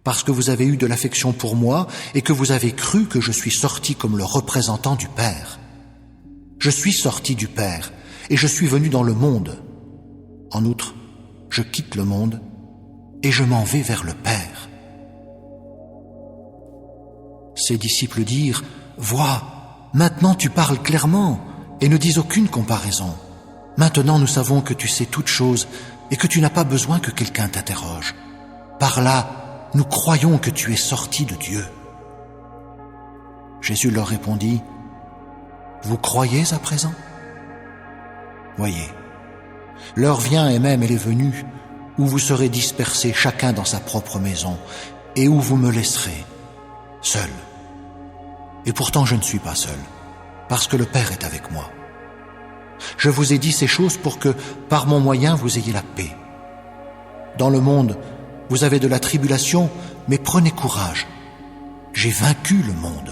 parce que vous avez eu de l'affection pour moi et que vous avez cru que je suis sorti comme le représentant du Père. Je suis sorti du Père et je suis venu dans le monde. En outre, je quitte le monde et je m'en vais vers le Père. Ses disciples dirent, « Vois, maintenant tu parles clairement et ne dis aucune comparaison. Maintenant nous savons que tu sais toutes choses et que tu n'as pas besoin que quelqu'un t'interroge. Par là, nous croyons que tu es sorti de Dieu. » Jésus leur répondit, « Vous croyez à présent ? Voyez, l'heure vient et même elle est venue, où vous serez dispersés chacun dans sa propre maison, et où vous me laisserez, seul. Et pourtant je ne suis pas seul, parce que le Père est avec moi. Je vous ai dit ces choses pour que, par mon moyen, vous ayez la paix. Dans le monde, vous avez de la tribulation, mais prenez courage. J'ai vaincu le monde. »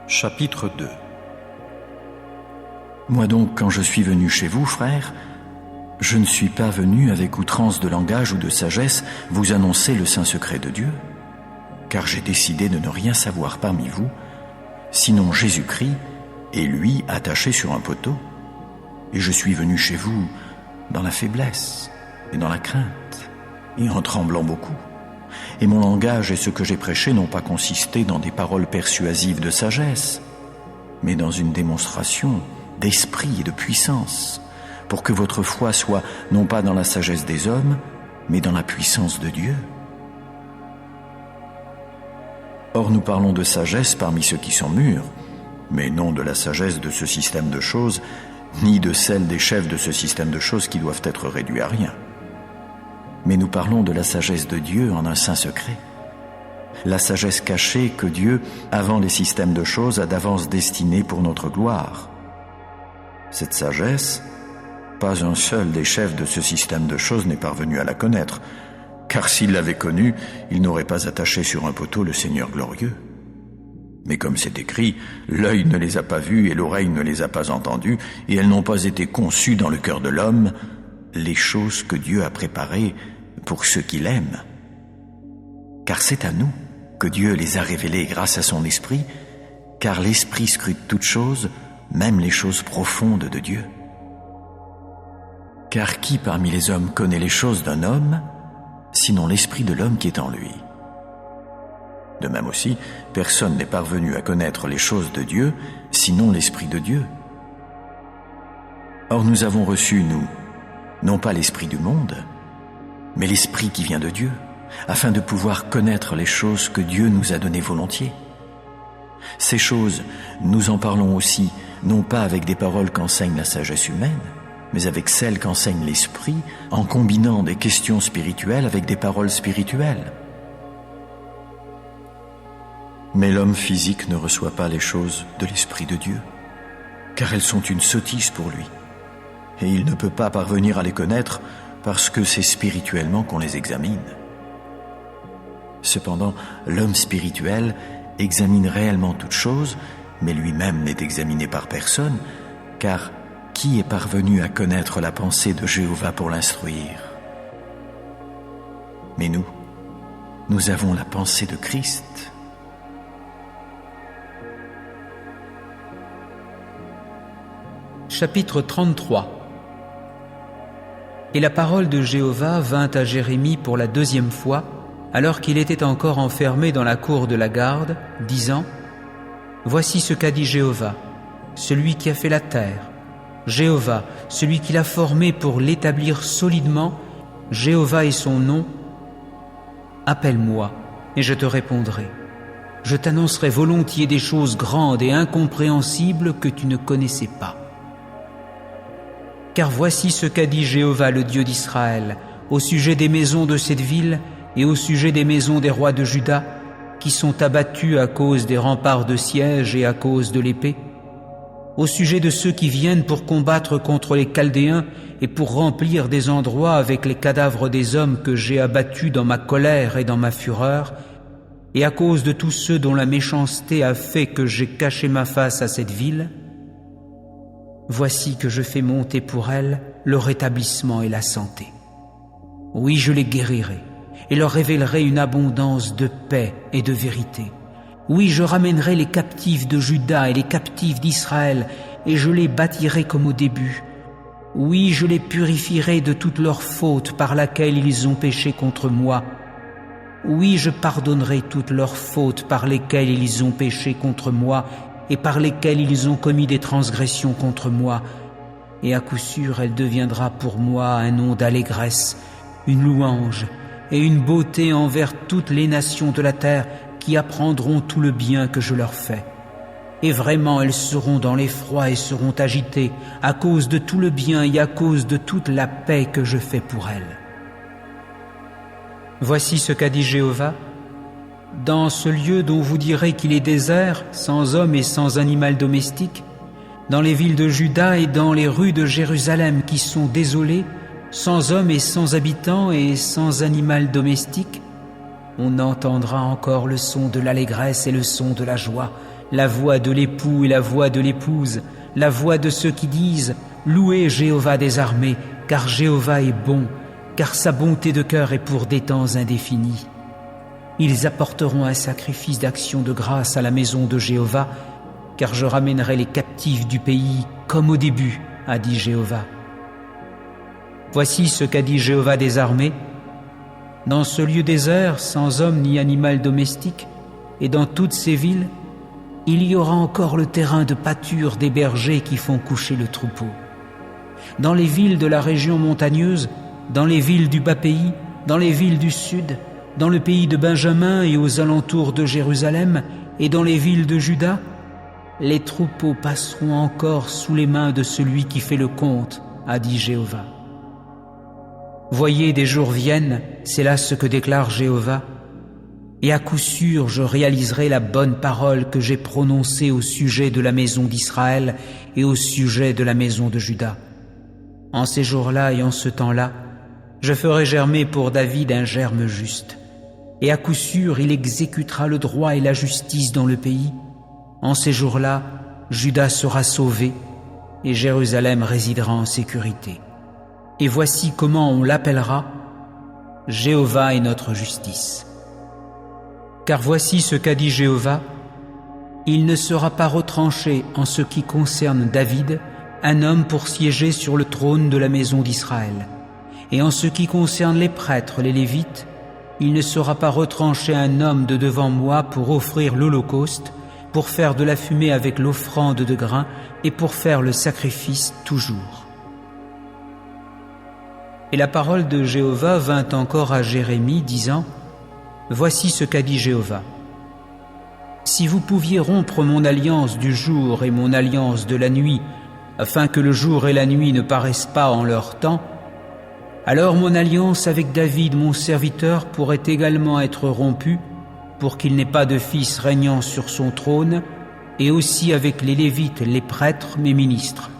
Chapitre 2. Moi donc, quand je suis venu chez vous, frères, je ne suis pas venu avec outrance de langage ou de sagesse vous annoncer le saint secret de Dieu, car j'ai décidé de ne rien savoir parmi vous, sinon Jésus-Christ et lui attaché sur un poteau. Et je suis venu chez vous dans la faiblesse et dans la crainte, et en tremblant beaucoup. et mon langage et ce que j'ai prêché n'ont pas consisté dans des paroles persuasives de sagesse, mais dans une démonstration d'esprit et de puissance, pour que votre foi soit non pas dans la sagesse des hommes, mais dans la puissance de Dieu. Or nous parlons de sagesse parmi ceux qui sont mûrs, mais non de la sagesse de ce système de choses, ni de celle des chefs de ce système de choses qui doivent être réduits à rien. Mais nous parlons de la sagesse de Dieu en un saint secret, la sagesse cachée que Dieu, avant les systèmes de choses, a d'avance destinée pour notre gloire. Cette sagesse, pas un seul des chefs de ce système de choses n'est parvenu à la connaître, car s'il l'avait connue, il n'aurait pas attaché sur un poteau le Seigneur glorieux. Mais comme c'est écrit, l'œil ne les a pas vus et l'oreille ne les a pas entendus, et elles n'ont pas été conçues dans le cœur de l'homme, les choses que Dieu a préparées pour ceux qui l'aiment. Car c'est à nous que Dieu les a révélées grâce à son esprit, car l'esprit scrute toutes choses, même les choses profondes de Dieu. Car qui parmi les hommes connaît les choses d'un homme, sinon l'esprit de l'homme qui est en lui? De même aussi, personne n'est parvenu à connaître les choses de Dieu, sinon l'Esprit de Dieu. Or nous avons reçu, nous, non pas l'Esprit du monde, mais l'Esprit qui vient de Dieu, afin de pouvoir connaître les choses que Dieu nous a données volontiers. Ces choses, nous en parlons aussi, non pas avec des paroles qu'enseigne la sagesse humaine, mais avec celles qu'enseigne l'Esprit, en combinant des questions spirituelles avec des paroles spirituelles. Mais l'homme physique ne reçoit pas les choses de l'Esprit de Dieu, car elles sont une sottise pour lui, et il ne peut pas parvenir à les connaître parce que c'est spirituellement qu'on les examine. Cependant, l'homme spirituel examine réellement toutes choses, mais lui-même n'est examiné par personne, car qui est parvenu à connaître la pensée de Jéhovah pour l'instruire? Mais nous avons la pensée de Christ. Chapitre 33. Et la parole de Jéhovah vint à Jérémie pour la deuxième fois, alors qu'il était encore enfermé dans la cour de la garde, disant : Voici ce qu'a dit Jéhovah, celui qui a fait la terre, Jéhovah, celui qui l'a formé pour l'établir solidement, Jéhovah est son nom. Appelle-moi, et je te répondrai. Je t'annoncerai volontiers des choses grandes et incompréhensibles que tu ne connaissais pas. Car voici ce qu'a dit Jéhovah, le Dieu d'Israël, au sujet des maisons de cette ville et au sujet des maisons des rois de Juda, qui sont abattus à cause des remparts de siège et à cause de l'épée, au sujet de ceux qui viennent pour combattre contre les Chaldéens et pour remplir des endroits avec les cadavres des hommes que j'ai abattus dans ma colère et dans ma fureur, et à cause de tous ceux dont la méchanceté a fait que j'ai caché ma face à cette ville, voici que je fais monter pour elle le rétablissement et la santé. Oui, je les guérirai et leur révélerai une abondance de paix et de vérité. Oui, je ramènerai les captifs de Juda et les captifs d'Israël, et je les bâtirai comme au début. Oui, je les purifierai de toutes leurs fautes par laquelle ils ont péché contre moi. Oui, je pardonnerai toutes leurs fautes par lesquelles ils ont péché contre moi et par lesquelles ils ont commis des transgressions contre moi. Et à coup sûr, elle deviendra pour moi un nom d'allégresse, une louange et une beauté envers toutes les nations de la terre qui apprendront tout le bien que je leur fais. Et vraiment, elles seront dans l'effroi et seront agitées à cause de tout le bien et à cause de toute la paix que je fais pour elles. Voici ce qu'a dit Jéhovah. Dans ce lieu dont vous direz qu'il est désert, sans homme et sans animal domestique, dans les villes de Juda et dans les rues de Jérusalem qui sont désolées, sans homme et sans habitants et sans animal domestique, on entendra encore le son de l'allégresse et le son de la joie, la voix de l'époux et la voix de l'épouse, la voix de ceux qui disent « Louez Jéhovah des armées, car Jéhovah est bon, car sa bonté de cœur est pour des temps indéfinis. » Ils apporteront un sacrifice d'action de grâce à la maison de Jéhovah, car je ramènerai les captifs du pays comme au début, a dit Jéhovah. Voici ce qu'a dit Jéhovah des armées. dans ce lieu désert, sans homme ni animal domestique, et dans toutes ces villes, il y aura encore le terrain de pâture des bergers qui font coucher le troupeau. Dans les villes de la région montagneuse, dans les villes du bas pays, dans les villes du sud, dans le pays de Benjamin et aux alentours de Jérusalem, et dans les villes de Juda, les troupeaux passeront encore sous les mains de celui qui fait le compte, a dit Jéhovah. Voyez, des jours viennent, c'est là ce que déclare Jéhovah, et à coup sûr je réaliserai la bonne parole que j'ai prononcée au sujet de la maison d'Israël et au sujet de la maison de Juda. En ces jours-là et en ce temps-là, je ferai germer pour David un germe juste, et à coup sûr il exécutera le droit et la justice dans le pays. En ces jours-là, Juda sera sauvé, et Jérusalem résidera en sécurité. Et voici comment on l'appellera: Jéhovah est notre justice. Car voici ce qu'a dit Jéhovah: il ne sera pas retranché en ce qui concerne David un homme pour siéger sur le trône de la maison d'Israël. Et en ce qui concerne les prêtres, les Lévites, il ne sera pas retranché un homme de devant moi pour offrir l'holocauste, pour faire de la fumée avec l'offrande de grains et pour faire le sacrifice toujours. Et la parole de Jéhovah vint encore à Jérémie, disant: voici ce qu'a dit Jéhovah. Si vous pouviez rompre mon alliance du jour et mon alliance de la nuit, afin que le jour et la nuit ne paraissent pas en leur temps, alors mon alliance avec David, mon serviteur, pourrait également être rompue, pour qu'il n'ait pas de fils régnant sur son trône, et aussi avec les Lévites, les prêtres, mes ministres.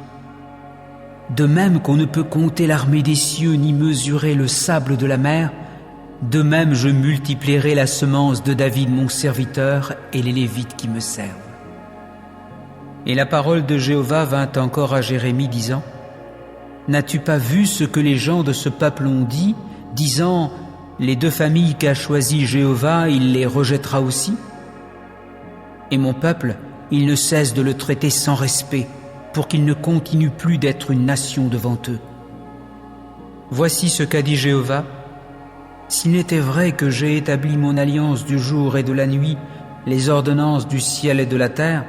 De même qu'on ne peut compter l'armée des cieux ni mesurer le sable de la mer, de même je multiplierai la semence de David mon serviteur et les Lévites qui me servent. Et la parole de Jéhovah vint encore à Jérémie, disant: n'as-tu pas vu ce que les gens de ce peuple ont dit, disant: les deux familles qu'a choisies Jéhovah, il les rejettera aussi? Et mon peuple, il ne cesse de le traiter sans respect, pour qu'il ne continue plus d'être une nation devant eux. Voici ce qu'a dit Jéhovah: s'il n'était vrai que j'ai établi mon alliance du jour et de la nuit, les ordonnances du ciel et de la terre,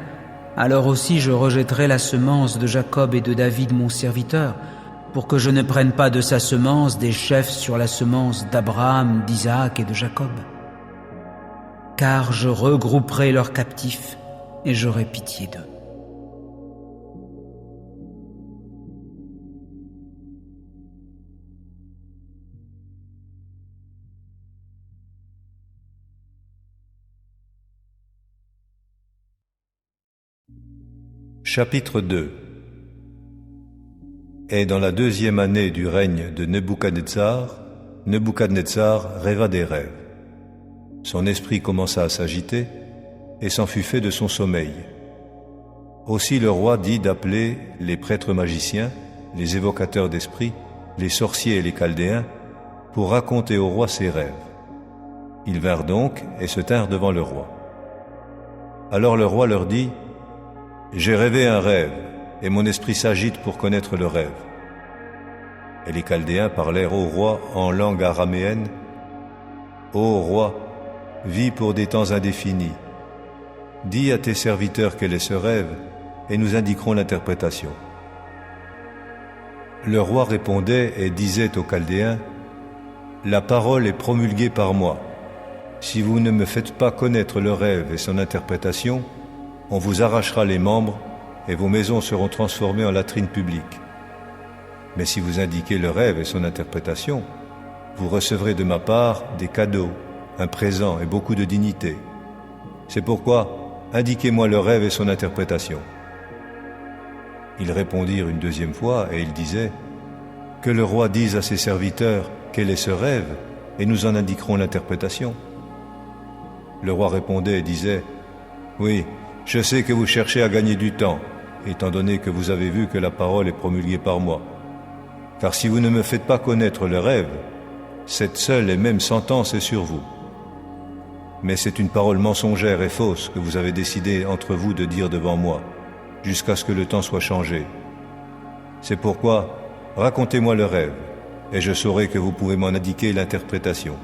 alors aussi je rejetterai la semence de Jacob et de David mon serviteur, pour que je ne prenne pas de sa semence des chefs sur la semence d'Abraham, d'Isaac et de Jacob. Car je regrouperai leurs captifs et j'aurai pitié d'eux. Chapitre 2. Et dans la 2e année du règne de Nebuchadnezzar, Nebuchadnezzar rêva des rêves. Son esprit commença à s'agiter et s'en fut fait de son sommeil. Aussi le roi dit d'appeler les prêtres magiciens, les évocateurs d'esprits, les sorciers et les chaldéens, pour raconter au roi ses rêves. Ils vinrent donc et se tinrent devant le roi. Alors le roi leur dit: j'ai rêvé un rêve, et mon esprit s'agite pour connaître le rêve. Et les Chaldéens parlèrent au roi en langue araméenne: Ô roi, vis pour des temps indéfinis. Dis à tes serviteurs quel est ce rêve, et nous indiquerons l'interprétation. Le roi répondait et disait aux Chaldéens: la parole est promulguée par moi. Si vous ne me faites pas connaître le rêve et son interprétation, on vous arrachera les membres et vos maisons seront transformées en latrines publiques. Mais si vous indiquez le rêve et son interprétation, vous recevrez de ma part des cadeaux, un présent et beaucoup de dignité. C'est pourquoi, indiquez-moi le rêve et son interprétation. Ils répondirent une 2e fois et ils disaient: que le roi dise à ses serviteurs quel est ce rêve et nous en indiquerons l'interprétation. Le roi répondait et disait: oui, je sais que vous cherchez à gagner du temps, étant donné que vous avez vu que la parole est promulguée par moi. Car si vous ne me faites pas connaître le rêve, cette seule et même sentence est sur vous. Mais c'est une parole mensongère et fausse que vous avez décidé entre vous de dire devant moi, jusqu'à ce que le temps soit changé. C'est pourquoi, racontez-moi le rêve, et je saurai que vous pouvez m'en indiquer l'interprétation.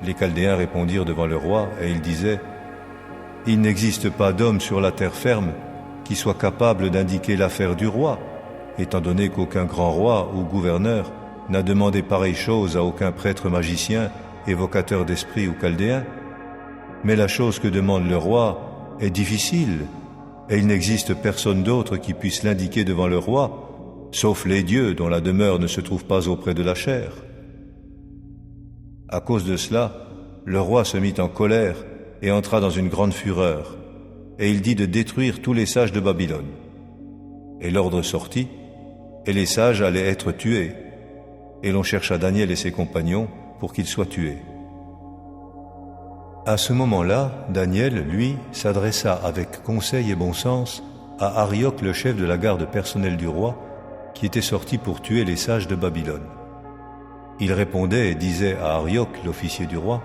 Les Chaldéens répondirent devant le roi, et ils disaient « Il n'existe pas d'homme sur la terre ferme qui soit capable d'indiquer l'affaire du roi, étant donné qu'aucun grand roi ou gouverneur n'a demandé pareille chose à aucun prêtre magicien, évocateur d'esprit ou chaldéen. Mais la chose que demande le roi est difficile, et il n'existe personne d'autre qui puisse l'indiquer devant le roi, sauf les dieux dont la demeure ne se trouve pas auprès de la chair. » À cause de cela, le roi se mit en colère et entra dans une grande fureur, et il dit de détruire tous les sages de Babylone. Et l'ordre sortit, et les sages allaient être tués, et l'on chercha Daniel et ses compagnons pour qu'ils soient tués. À ce moment-là, Daniel, lui, s'adressa avec conseil et bon sens à Arioc, le chef de la garde personnelle du roi, qui était sorti pour tuer les sages de Babylone. Il répondait et disait à Arioc, l'officier du roi,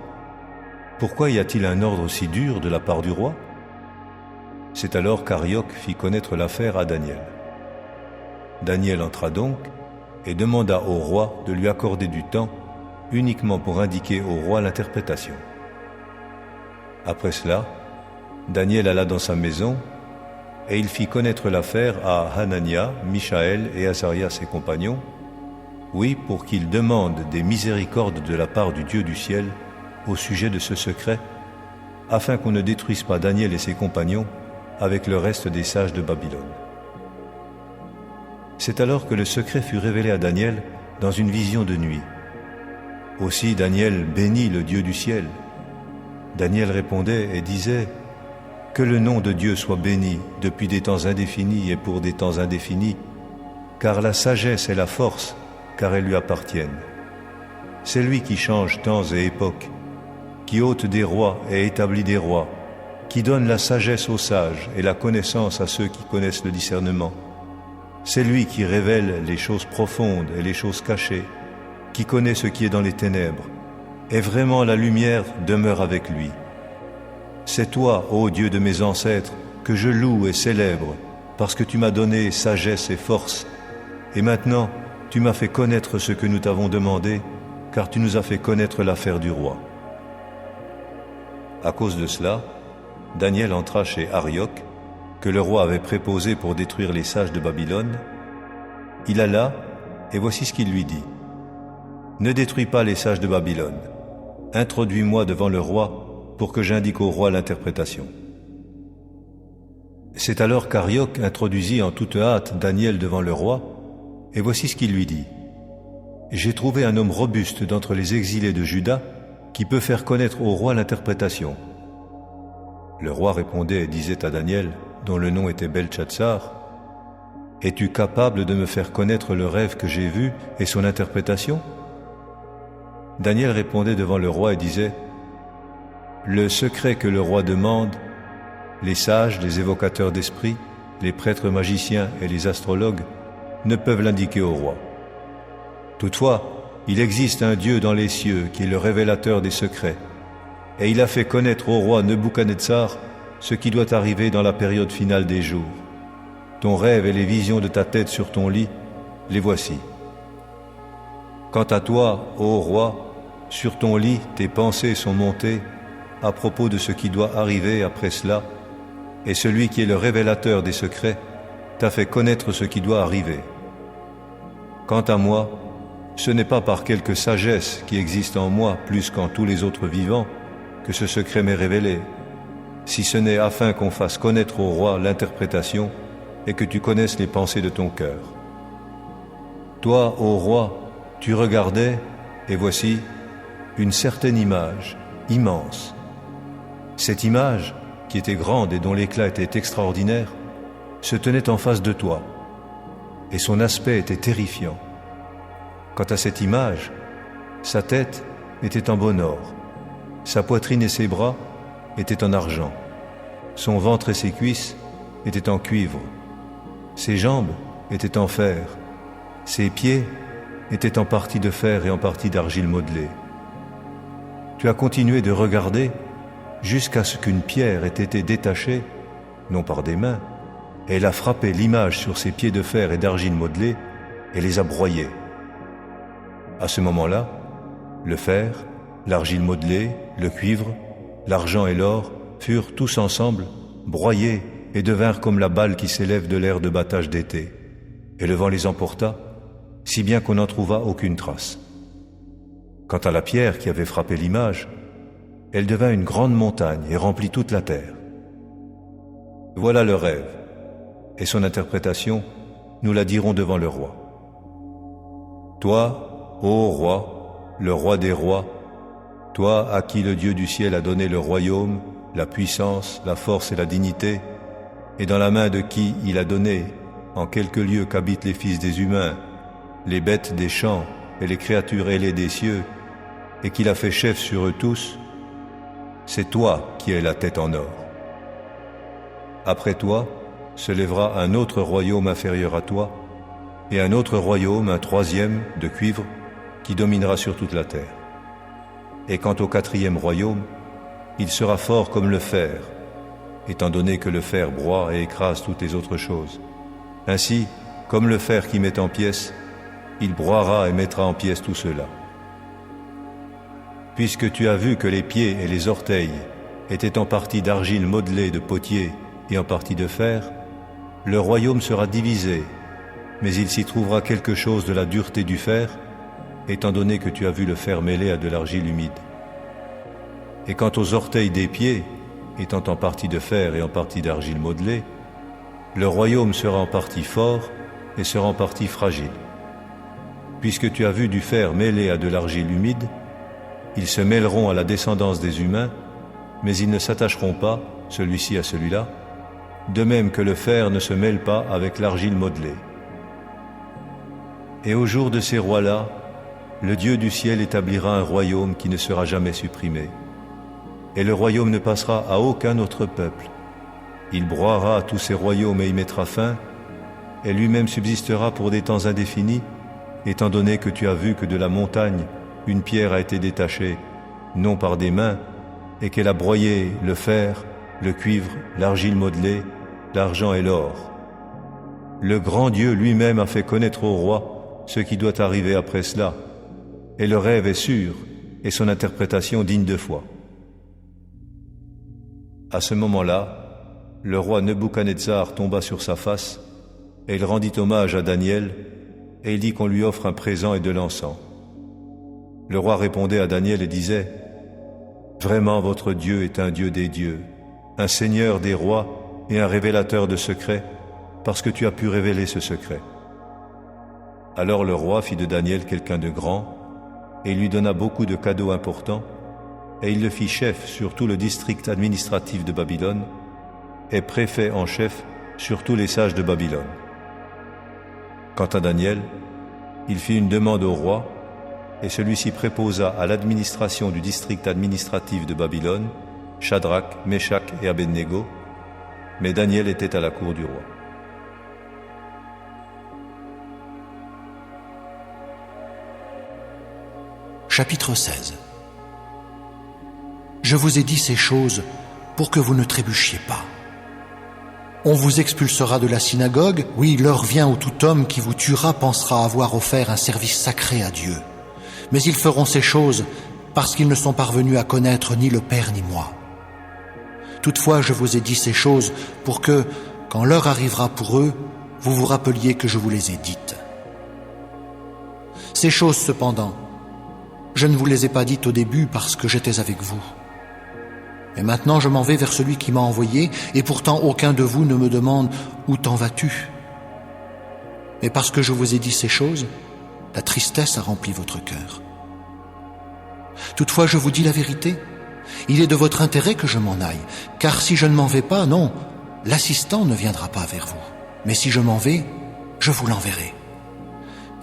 « Pourquoi y a-t-il un ordre si dur de la part du roi ?» C'est alors qu'Arioc fit connaître l'affaire à Daniel. Daniel entra donc et demanda au roi de lui accorder du temps uniquement pour indiquer au roi l'interprétation. Après cela, Daniel alla dans sa maison et il fit connaître l'affaire à Hanania, Mishaël et Azaria ses compagnons, oui, pour qu'ils demandent des miséricordes de la part du Dieu du ciel au sujet de ce secret, afin qu'on ne détruise pas Daniel et ses compagnons avec le reste des sages de Babylone. C'est alors que le secret fut révélé à Daniel dans une vision de nuit. Aussi Daniel bénit le Dieu du ciel. Daniel répondait et disait « Que le nom de Dieu soit béni depuis des temps indéfinis et pour des temps indéfinis, car la sagesse et la force, car elles lui appartiennent. C'est lui qui change temps et époques, qui ôte des rois et établit des rois, qui donne la sagesse aux sages et la connaissance à ceux qui connaissent le discernement. C'est lui qui révèle les choses profondes et les choses cachées, qui connaît ce qui est dans les ténèbres, et vraiment la lumière demeure avec lui. C'est toi, ô Dieu de mes ancêtres, que je loue et célèbre, parce que tu m'as donné sagesse et force, et maintenant tu m'as fait connaître ce que nous t'avons demandé, car tu nous as fait connaître l'affaire du roi. » À cause de cela, Daniel entra chez Arioc, que le roi avait préposé pour détruire les sages de Babylone. Il alla, et voici ce qu'il lui dit. « Ne détruis pas les sages de Babylone. Introduis-moi devant le roi pour que j'indique au roi l'interprétation. » C'est alors qu'Arioc introduisit en toute hâte Daniel devant le roi, et voici ce qu'il lui dit. « J'ai trouvé un homme robuste d'entre les exilés de Juda qui peut faire connaître au roi l'interprétation. » Le roi répondait et disait à Daniel, dont le nom était Beltchatsar, « Es-tu capable de me faire connaître le rêve que j'ai vu et son interprétation ?» Daniel répondait devant le roi et disait, « Le secret que le roi demande, les sages, les évocateurs d'esprit, les prêtres magiciens et les astrologues ne peuvent l'indiquer au roi. Toutefois, il existe un Dieu dans les cieux qui est le révélateur des secrets, et il a fait connaître au roi Nebuchadnezzar ce qui doit arriver dans la période finale des jours. Ton rêve et les visions de ta tête sur ton lit, les voici. Quant à toi, ô roi, sur ton lit, tes pensées sont montées à propos de ce qui doit arriver après cela, et celui qui est le révélateur des secrets t'a fait connaître ce qui doit arriver. Quant à moi, ce n'est pas par quelque sagesse qui existe en moi plus qu'en tous les autres vivants que ce secret m'est révélé, si ce n'est afin qu'on fasse connaître au roi l'interprétation et que tu connaisses les pensées de ton cœur. Toi, ô roi, tu regardais, et voici, une certaine image, immense. Cette image, qui était grande et dont l'éclat était extraordinaire, se tenait en face de toi, et son aspect était terrifiant. Quant à cette image, sa tête était en bon or, sa poitrine et ses bras étaient en argent, son ventre et ses cuisses étaient en cuivre, ses jambes étaient en fer, ses pieds étaient en partie de fer et en partie d'argile modelée. Tu as continué de regarder jusqu'à ce qu'une pierre ait été détachée, non par des mains, et elle a frappé l'image sur ses pieds de fer et d'argile modelée et les a broyés. À ce moment-là, le fer, l'argile modelée, le cuivre, l'argent et l'or furent tous ensemble broyés et devinrent comme la balle qui s'élève de l'air de battage d'été. Et le vent les emporta, si bien qu'on n'en trouva aucune trace. Quant à la pierre qui avait frappé l'image, elle devint une grande montagne et remplit toute la terre. Voilà le rêve, et son interprétation, nous la dirons devant le roi. Toi, ô roi, le roi des rois, toi à qui le Dieu du ciel a donné le royaume, la puissance, la force et la dignité, et dans la main de qui il a donné, en quelque lieu qu'habitent les fils des humains, les bêtes des champs et les créatures ailées des cieux, et qu'il a fait chef sur eux tous, c'est toi qui es la tête en or. Après toi se lèvera un autre royaume inférieur à toi, et un autre royaume, un troisième, de cuivre, qui dominera sur toute la terre. Et quant au quatrième royaume, il sera fort comme le fer, étant donné que le fer broie et écrase toutes les autres choses. Ainsi, comme le fer qui met en pièces, il broiera et mettra en pièces tout cela. Puisque tu as vu que les pieds et les orteils étaient en partie d'argile modelée de potier et en partie de fer, le royaume sera divisé, mais il s'y trouvera quelque chose de la dureté du fer, étant donné que tu as vu le fer mêlé à de l'argile humide. Et quant aux orteils des pieds, étant en partie de fer et en partie d'argile modelée, le royaume sera en partie fort et sera en partie fragile. Puisque tu as vu du fer mêlé à de l'argile humide, ils se mêleront à la descendance des humains, mais ils ne s'attacheront pas, celui-ci à celui-là, de même que le fer ne se mêle pas avec l'argile modelée. Et au jour de ces rois-là, le Dieu du ciel établira un royaume qui ne sera jamais supprimé. Et le royaume ne passera à aucun autre peuple. Il broiera tous ces royaumes et y mettra fin, et lui-même subsistera pour des temps indéfinis, étant donné que tu as vu que de la montagne, une pierre a été détachée, non par des mains, et qu'elle a broyé le fer, le cuivre, l'argile modelée, l'argent et l'or. Le grand Dieu lui-même a fait connaître au roi ce qui doit arriver après cela, et le rêve est sûr, et son interprétation digne de foi. À ce moment-là, le roi Nebuchadnezzar tomba sur sa face, et il rendit hommage à Daniel, et il dit qu'on lui offre un présent et de l'encens. Le roi répondait à Daniel et disait, « Vraiment votre Dieu est un Dieu des dieux, un Seigneur des rois et un révélateur de secrets, parce que tu as pu révéler ce secret. » Alors le roi fit de Daniel quelqu'un de grand, et il lui donna beaucoup de cadeaux importants, et il le fit chef sur tout le district administratif de Babylone, et préfet en chef sur tous les sages de Babylone. Quant à Daniel, il fit une demande au roi, et celui-ci préposa à l'administration du district administratif de Babylone, Shadrach, Meshach et Abednego, mais Daniel était à la cour du roi. Chapitre 16. Je vous ai dit ces choses pour que vous ne trébuchiez pas. On vous expulsera de la synagogue, oui, l'heure vient où tout homme qui vous tuera pensera avoir offert un service sacré à Dieu. Mais ils feront ces choses parce qu'ils ne sont parvenus à connaître ni le Père ni moi. Toutefois, je vous ai dit ces choses pour que, quand l'heure arrivera pour eux, vous vous rappeliez que je vous les ai dites. Ces choses, cependant, je ne vous les ai pas dites au début parce que j'étais avec vous. Et maintenant je m'en vais vers celui qui m'a envoyé, et pourtant aucun de vous ne me demande « Où t'en vas-tu » Mais parce que je vous ai dit ces choses, la tristesse a rempli votre cœur. Toutefois je vous dis la vérité, il est de votre intérêt que je m'en aille, car si je ne m'en vais pas, non, l'assistant ne viendra pas vers vous. Mais si je m'en vais, je vous l'enverrai.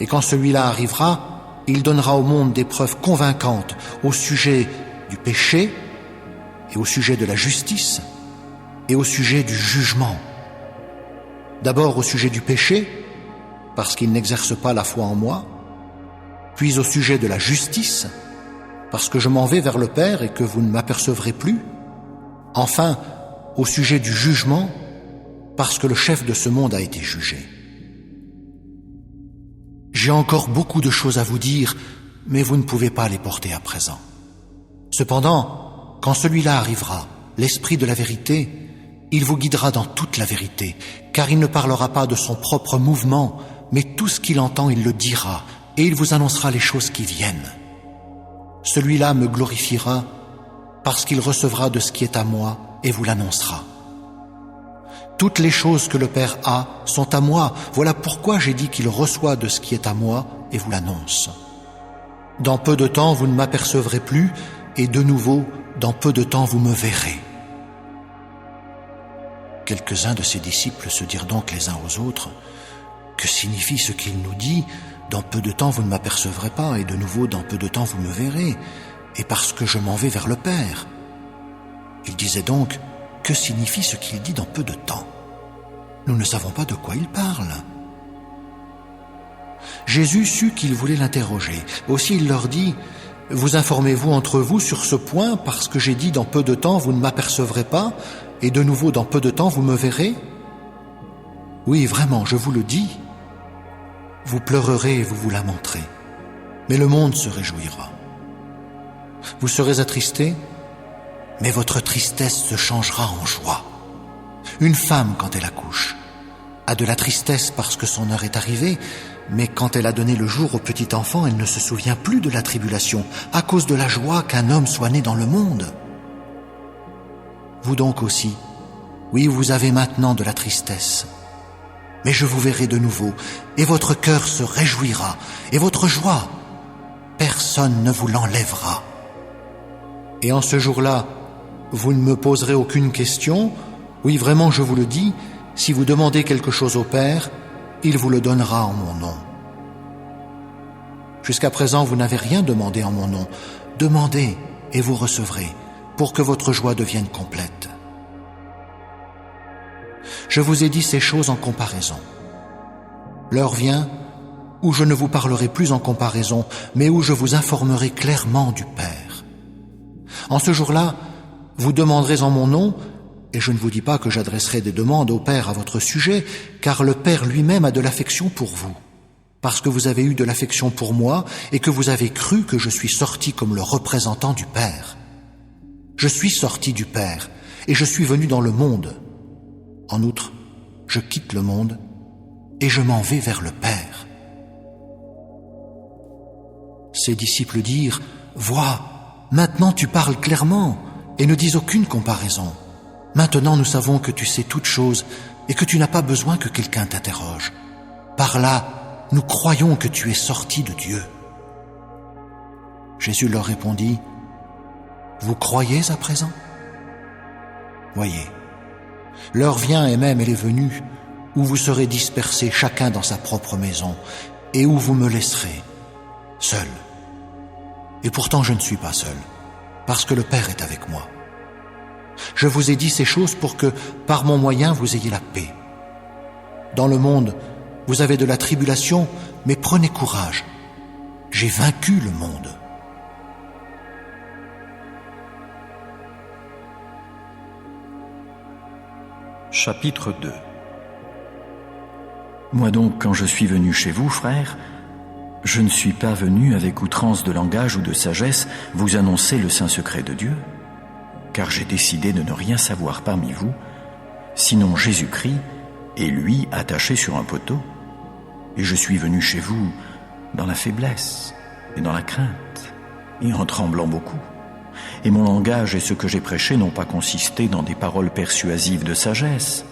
Et quand celui-là arrivera, il donnera au monde des preuves convaincantes au sujet du péché et au sujet de la justice et au sujet du jugement. D'abord au sujet du péché, parce qu'il n'exerce pas la foi en moi, puis au sujet de la justice, parce que je m'en vais vers le Père et que vous ne m'apercevrez plus, enfin au sujet du jugement, parce que le chef de ce monde a été jugé. J'ai encore beaucoup de choses à vous dire, mais vous ne pouvez pas les porter à présent. Cependant, quand celui-là arrivera, l'Esprit de la vérité, il vous guidera dans toute la vérité, car il ne parlera pas de son propre mouvement, mais tout ce qu'il entend, il le dira, et il vous annoncera les choses qui viennent. Celui-là me glorifiera, parce qu'il recevra de ce qui est à moi et vous l'annoncera. Toutes les choses que le Père a sont à moi, voilà pourquoi j'ai dit qu'il reçoit de ce qui est à moi et vous l'annonce. Dans peu de temps, vous ne m'apercevrez plus, et de nouveau, dans peu de temps, vous me verrez. Quelques-uns de ses disciples se dirent donc les uns aux autres, « Que signifie ce qu'il nous dit ? Dans peu de temps, vous ne m'apercevrez pas, et de nouveau, dans peu de temps, vous me verrez, et parce que je m'en vais vers le Père. » Il disait donc, « Que signifie ce qu'il dit dans peu de temps ? Nous ne savons pas de quoi il parle. » Jésus sut qu'ils voulaient l'interroger. Aussi il leur dit, « Vous informez-vous entre vous sur ce point, parce que j'ai dit dans peu de temps, vous ne m'apercevrez pas, et de nouveau, dans peu de temps, vous me verrez ? Oui, vraiment, je vous le dis. Vous pleurerez et vous vous lamenterez, mais le monde se réjouira. Vous serez attristés, mais votre tristesse se changera en joie. Une femme, quand elle accouche, a de la tristesse parce que son heure est arrivée, mais quand elle a donné le jour au petit enfant, elle ne se souvient plus de la tribulation, à cause de la joie qu'un homme soit né dans le monde. Vous donc aussi, oui, vous avez maintenant de la tristesse, mais je vous verrai de nouveau, et votre cœur se réjouira, et votre joie, personne ne vous l'enlèvera. Et en ce jour-là, vous ne me poserez aucune question. Oui, vraiment, je vous le dis, si vous demandez quelque chose au Père, il vous le donnera en mon nom. Jusqu'à présent, vous n'avez rien demandé en mon nom. Demandez et vous recevrez, pour que votre joie devienne complète. Je vous ai dit ces choses en comparaison. L'heure vient où je ne vous parlerai plus en comparaison, mais où je vous informerai clairement du Père. En ce jour-là, vous demanderez en mon nom, et je ne vous dis pas que j'adresserai des demandes au Père à votre sujet, car le Père lui-même a de l'affection pour vous, parce que vous avez eu de l'affection pour moi et que vous avez cru que je suis sorti comme le représentant du Père. Je suis sorti du Père, et je suis venu dans le monde. En outre, je quitte le monde, et je m'en vais vers le Père. Ses disciples dirent, « Vois, maintenant tu parles clairement, et ne dis aucune comparaison. Maintenant nous savons que tu sais toutes choses, et que tu n'as pas besoin que quelqu'un t'interroge. Par là, nous croyons que tu es sorti de Dieu. » Jésus leur répondit, « Vous croyez à présent ? Voyez, l'heure vient et même elle est venue, où vous serez dispersés chacun dans sa propre maison, et où vous me laisserez, seul. Et pourtant je ne suis pas seul, parce que le Père est avec moi. Je vous ai dit ces choses pour que, par mon moyen, vous ayez la paix. Dans le monde, vous avez de la tribulation, mais prenez courage. J'ai vaincu le monde. » Chapitre 2. Moi donc, quand je suis venu chez vous, frères, je ne suis pas venu avec outrance de langage ou de sagesse vous annoncer le saint secret de Dieu, car j'ai décidé de ne rien savoir parmi vous, sinon Jésus-Christ et lui attaché sur un poteau. Et je suis venu chez vous dans la faiblesse et dans la crainte, et en tremblant beaucoup. Et mon langage et ce que j'ai prêché n'ont pas consisté dans des paroles persuasives de sagesse,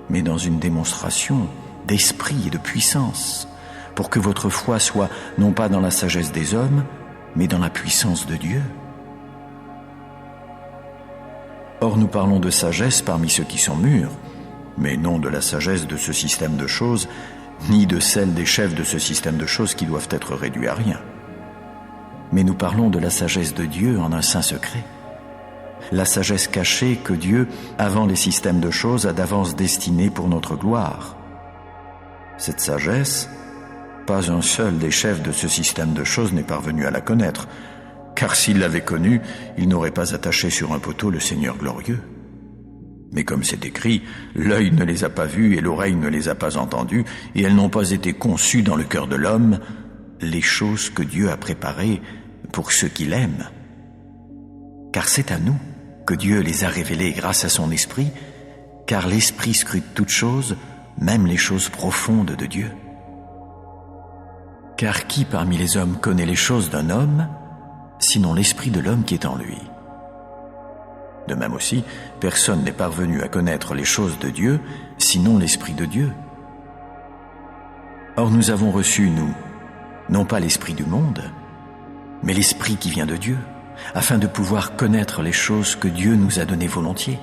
mais dans une démonstration d'esprit et de puissance, pour que votre foi soit non pas dans la sagesse des hommes, mais dans la puissance de Dieu. Or nous parlons de sagesse parmi ceux qui sont mûrs, mais non de la sagesse de ce système de choses, ni de celle des chefs de ce système de choses qui doivent être réduits à rien. Mais nous parlons de la sagesse de Dieu en un saint secret. La sagesse cachée que Dieu, avant les systèmes de choses, a d'avance destinée pour notre gloire. Cette sagesse, pas un seul des chefs de ce système de choses n'est parvenu à la connaître, car s'il l'avait connue, il n'aurait pas attaché sur un poteau le Seigneur glorieux. Mais comme c'est écrit, l'œil ne les a pas vus et l'oreille ne les a pas entendus, et elles n'ont pas été conçues dans le cœur de l'homme, les choses que Dieu a préparées pour ceux qui l'aiment. car c'est à nous que Dieu les a révélés grâce à son esprit, car l'esprit scrute toutes choses, même les choses profondes de Dieu. Car qui parmi les hommes connaît les choses d'un homme, sinon l'esprit de l'homme qui est en lui? De même aussi, personne n'est parvenu à connaître les choses de Dieu, sinon l'esprit de Dieu. Or nous avons reçu, nous, non pas l'esprit du monde, mais l'esprit qui vient de Dieu, afin de pouvoir connaître les choses que Dieu nous a données volontiers.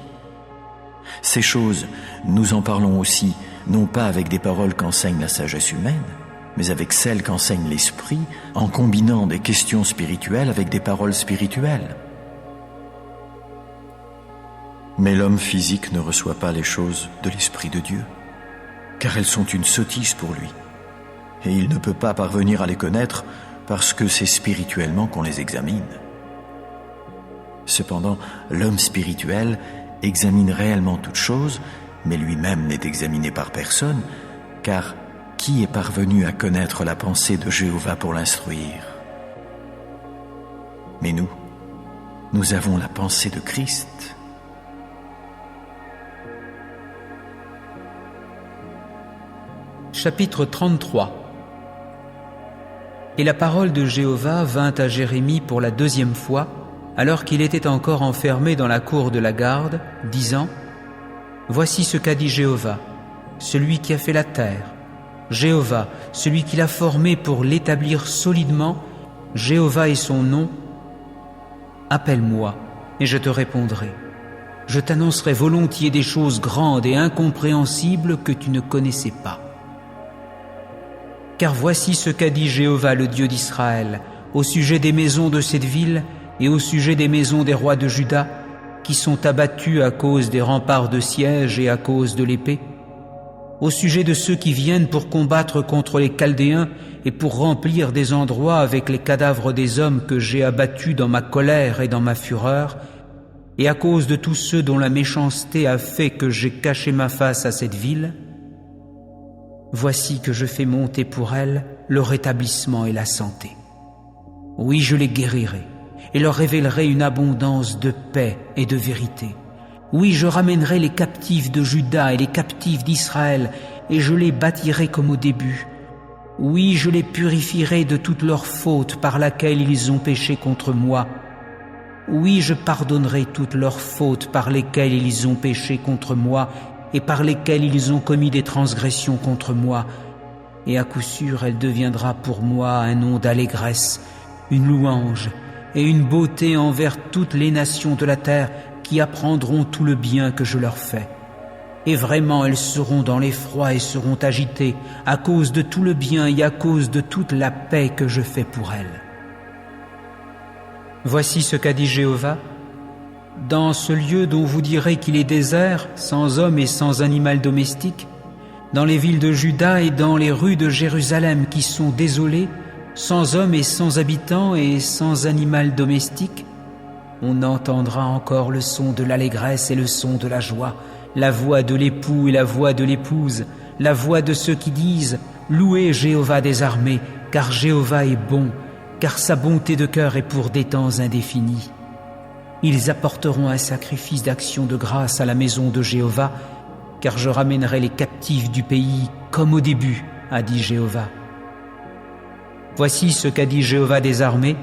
Ces choses, nous en parlons aussi, non pas avec des paroles qu'enseigne la sagesse humaine, mais avec celles qu'enseigne l'esprit, en combinant des questions spirituelles avec des paroles spirituelles. Mais l'homme physique ne reçoit pas les choses de l'Esprit de Dieu, car elles sont une sottise pour lui, et il ne peut pas parvenir à les connaître parce que c'est spirituellement qu'on les examine. Cependant, l'homme spirituel examine réellement toutes choses, mais lui-même n'est examiné par personne, car qui est parvenu à connaître la pensée de Jéhovah pour l'instruire? Mais nous avons la pensée de Christ. Chapitre 33. Et la parole de Jéhovah vint à Jérémie pour la deuxième fois, alors qu'il était encore enfermé dans la cour de la garde, disant: Voici ce qu'a dit Jéhovah, celui qui a fait la terre, Jéhovah, celui qui l'a formé pour l'établir solidement, Jéhovah est son nom. Appelle-moi, et je te répondrai. Je t'annoncerai volontiers des choses grandes et incompréhensibles que tu ne connaissais pas. Car voici ce qu'a dit Jéhovah, le Dieu d'Israël, au sujet des maisons de cette ville et au sujet des maisons des rois de Juda, qui sont abattus à cause des remparts de siège et à cause de l'épée, au sujet de ceux qui viennent pour combattre contre les Chaldéens et pour remplir des endroits avec les cadavres des hommes que j'ai abattus dans ma colère et dans ma fureur, et à cause de tous ceux dont la méchanceté a fait que j'ai caché ma face à cette ville. Voici que je fais monter pour elle le rétablissement et la santé. Oui, je les guérirai et leur révélerai une abondance de paix et de vérité. Oui, je ramènerai les captifs de Juda et les captifs d'Israël, et je les bâtirai comme au début. Oui, je les purifierai de toutes leurs fautes par laquelle ils ont péché contre moi. Oui, je pardonnerai toutes leurs fautes par lesquelles ils ont péché contre moi et par lesquelles ils ont commis des transgressions contre moi. Et à coup sûr, elle deviendra pour moi un nom d'allégresse, une louange et une beauté envers toutes les nations de la terre qui apprendront tout le bien que je leur fais. Et vraiment, elles seront dans l'effroi et seront agitées à cause de tout le bien et à cause de toute la paix que je fais pour elles. Voici ce qu'a dit Jéhovah. Dans ce lieu dont vous direz qu'il est désert, sans homme et sans animal domestique, dans les villes de Juda et dans les rues de Jérusalem qui sont désolées, sans homme et sans habitants et sans animal domestique, on entendra encore le son de l'allégresse et le son de la joie, la voix de l'époux et la voix de l'épouse, la voix de ceux qui disent « Louez Jéhovah des armées, car Jéhovah est bon, car sa bonté de cœur est pour des temps indéfinis. » Ils apporteront un sacrifice d'action de grâce à la maison de Jéhovah, car je ramènerai les captifs du pays comme au début, a dit Jéhovah. Voici ce qu'a dit Jéhovah des armées.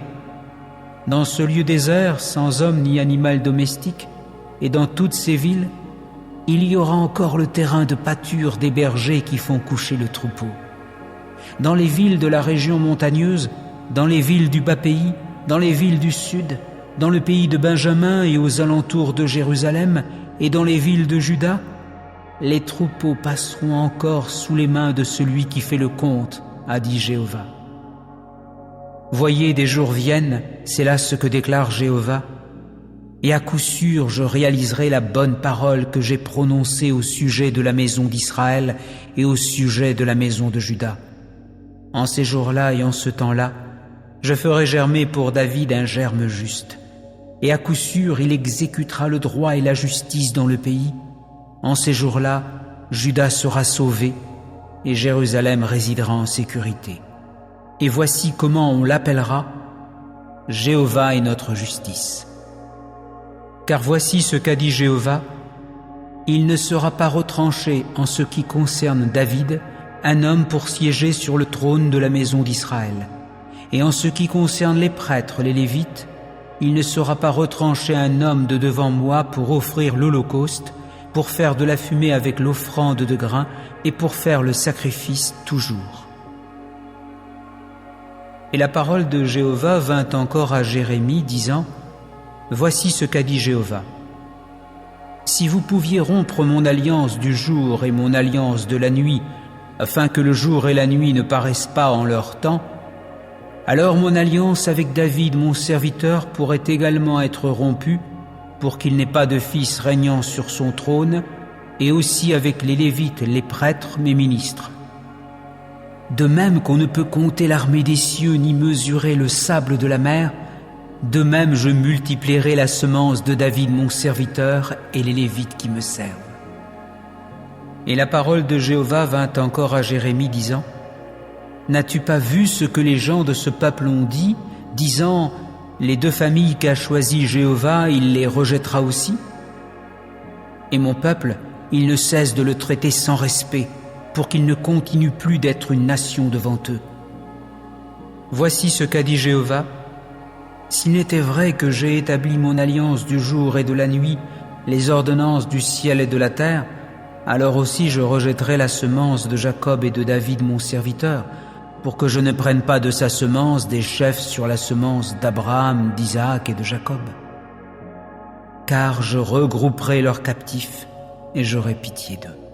Dans ce lieu désert, sans homme ni animal domestique, et dans toutes ces villes, il y aura encore le terrain de pâture des bergers qui font coucher le troupeau. Dans les villes de la région montagneuse, dans les villes du bas pays, dans les villes du sud, dans le pays de Benjamin et aux alentours de Jérusalem, et dans les villes de Juda, les troupeaux passeront encore sous les mains de celui qui fait le compte, a dit Jéhovah. Voyez, des jours viennent, c'est là ce que déclare Jéhovah, et à coup sûr je réaliserai la bonne parole que j'ai prononcée au sujet de la maison d'Israël et au sujet de la maison de Juda. En ces jours-là et en ce temps-là, je ferai germer pour David un germe juste, et à coup sûr il exécutera le droit et la justice dans le pays. En ces jours-là, Juda sera sauvé, et Jérusalem résidera en sécurité. Et voici comment on l'appellera: Jéhovah est notre justice. Car voici ce qu'a dit Jéhovah, il ne sera pas retranché en ce qui concerne David, un homme pour siéger sur le trône de la maison d'Israël. Et en ce qui concerne les prêtres, les Lévites, il ne sera pas retranché un homme de devant moi pour offrir l'holocauste, pour faire de la fumée avec l'offrande de grains et pour faire le sacrifice toujours. Et la parole de Jéhovah vint encore à Jérémie, disant, voici ce qu'a dit Jéhovah. Si vous pouviez rompre mon alliance du jour et mon alliance de la nuit, afin que le jour et la nuit ne paraissent pas en leur temps, alors mon alliance avec David, mon serviteur, pourrait également être rompue, pour qu'il n'ait pas de fils régnant sur son trône, et aussi avec les Lévites, les prêtres, mes ministres. De même qu'on ne peut compter l'armée des cieux ni mesurer le sable de la mer, de même je multiplierai la semence de David mon serviteur et les Lévites qui me servent. Et la parole de Jéhovah vint encore à Jérémie disant, n'as-tu pas vu ce que les gens de ce peuple ont dit, disant, les 2 familles qu'a choisies Jéhovah, il les rejettera aussi? Et mon peuple, il ne cesse de le traiter sans respect, pour qu'il ne continue plus d'être une nation devant eux. Voici ce qu'a dit Jéhovah, s'il n'était vrai que j'ai établi mon alliance du jour et de la nuit, les ordonnances du ciel et de la terre, alors aussi je rejetterai la semence de Jacob et de David mon serviteur, pour que je ne prenne pas de sa semence des chefs sur la semence d'Abraham, d'Isaac et de Jacob. Car je regrouperai leurs captifs et j'aurai pitié d'eux.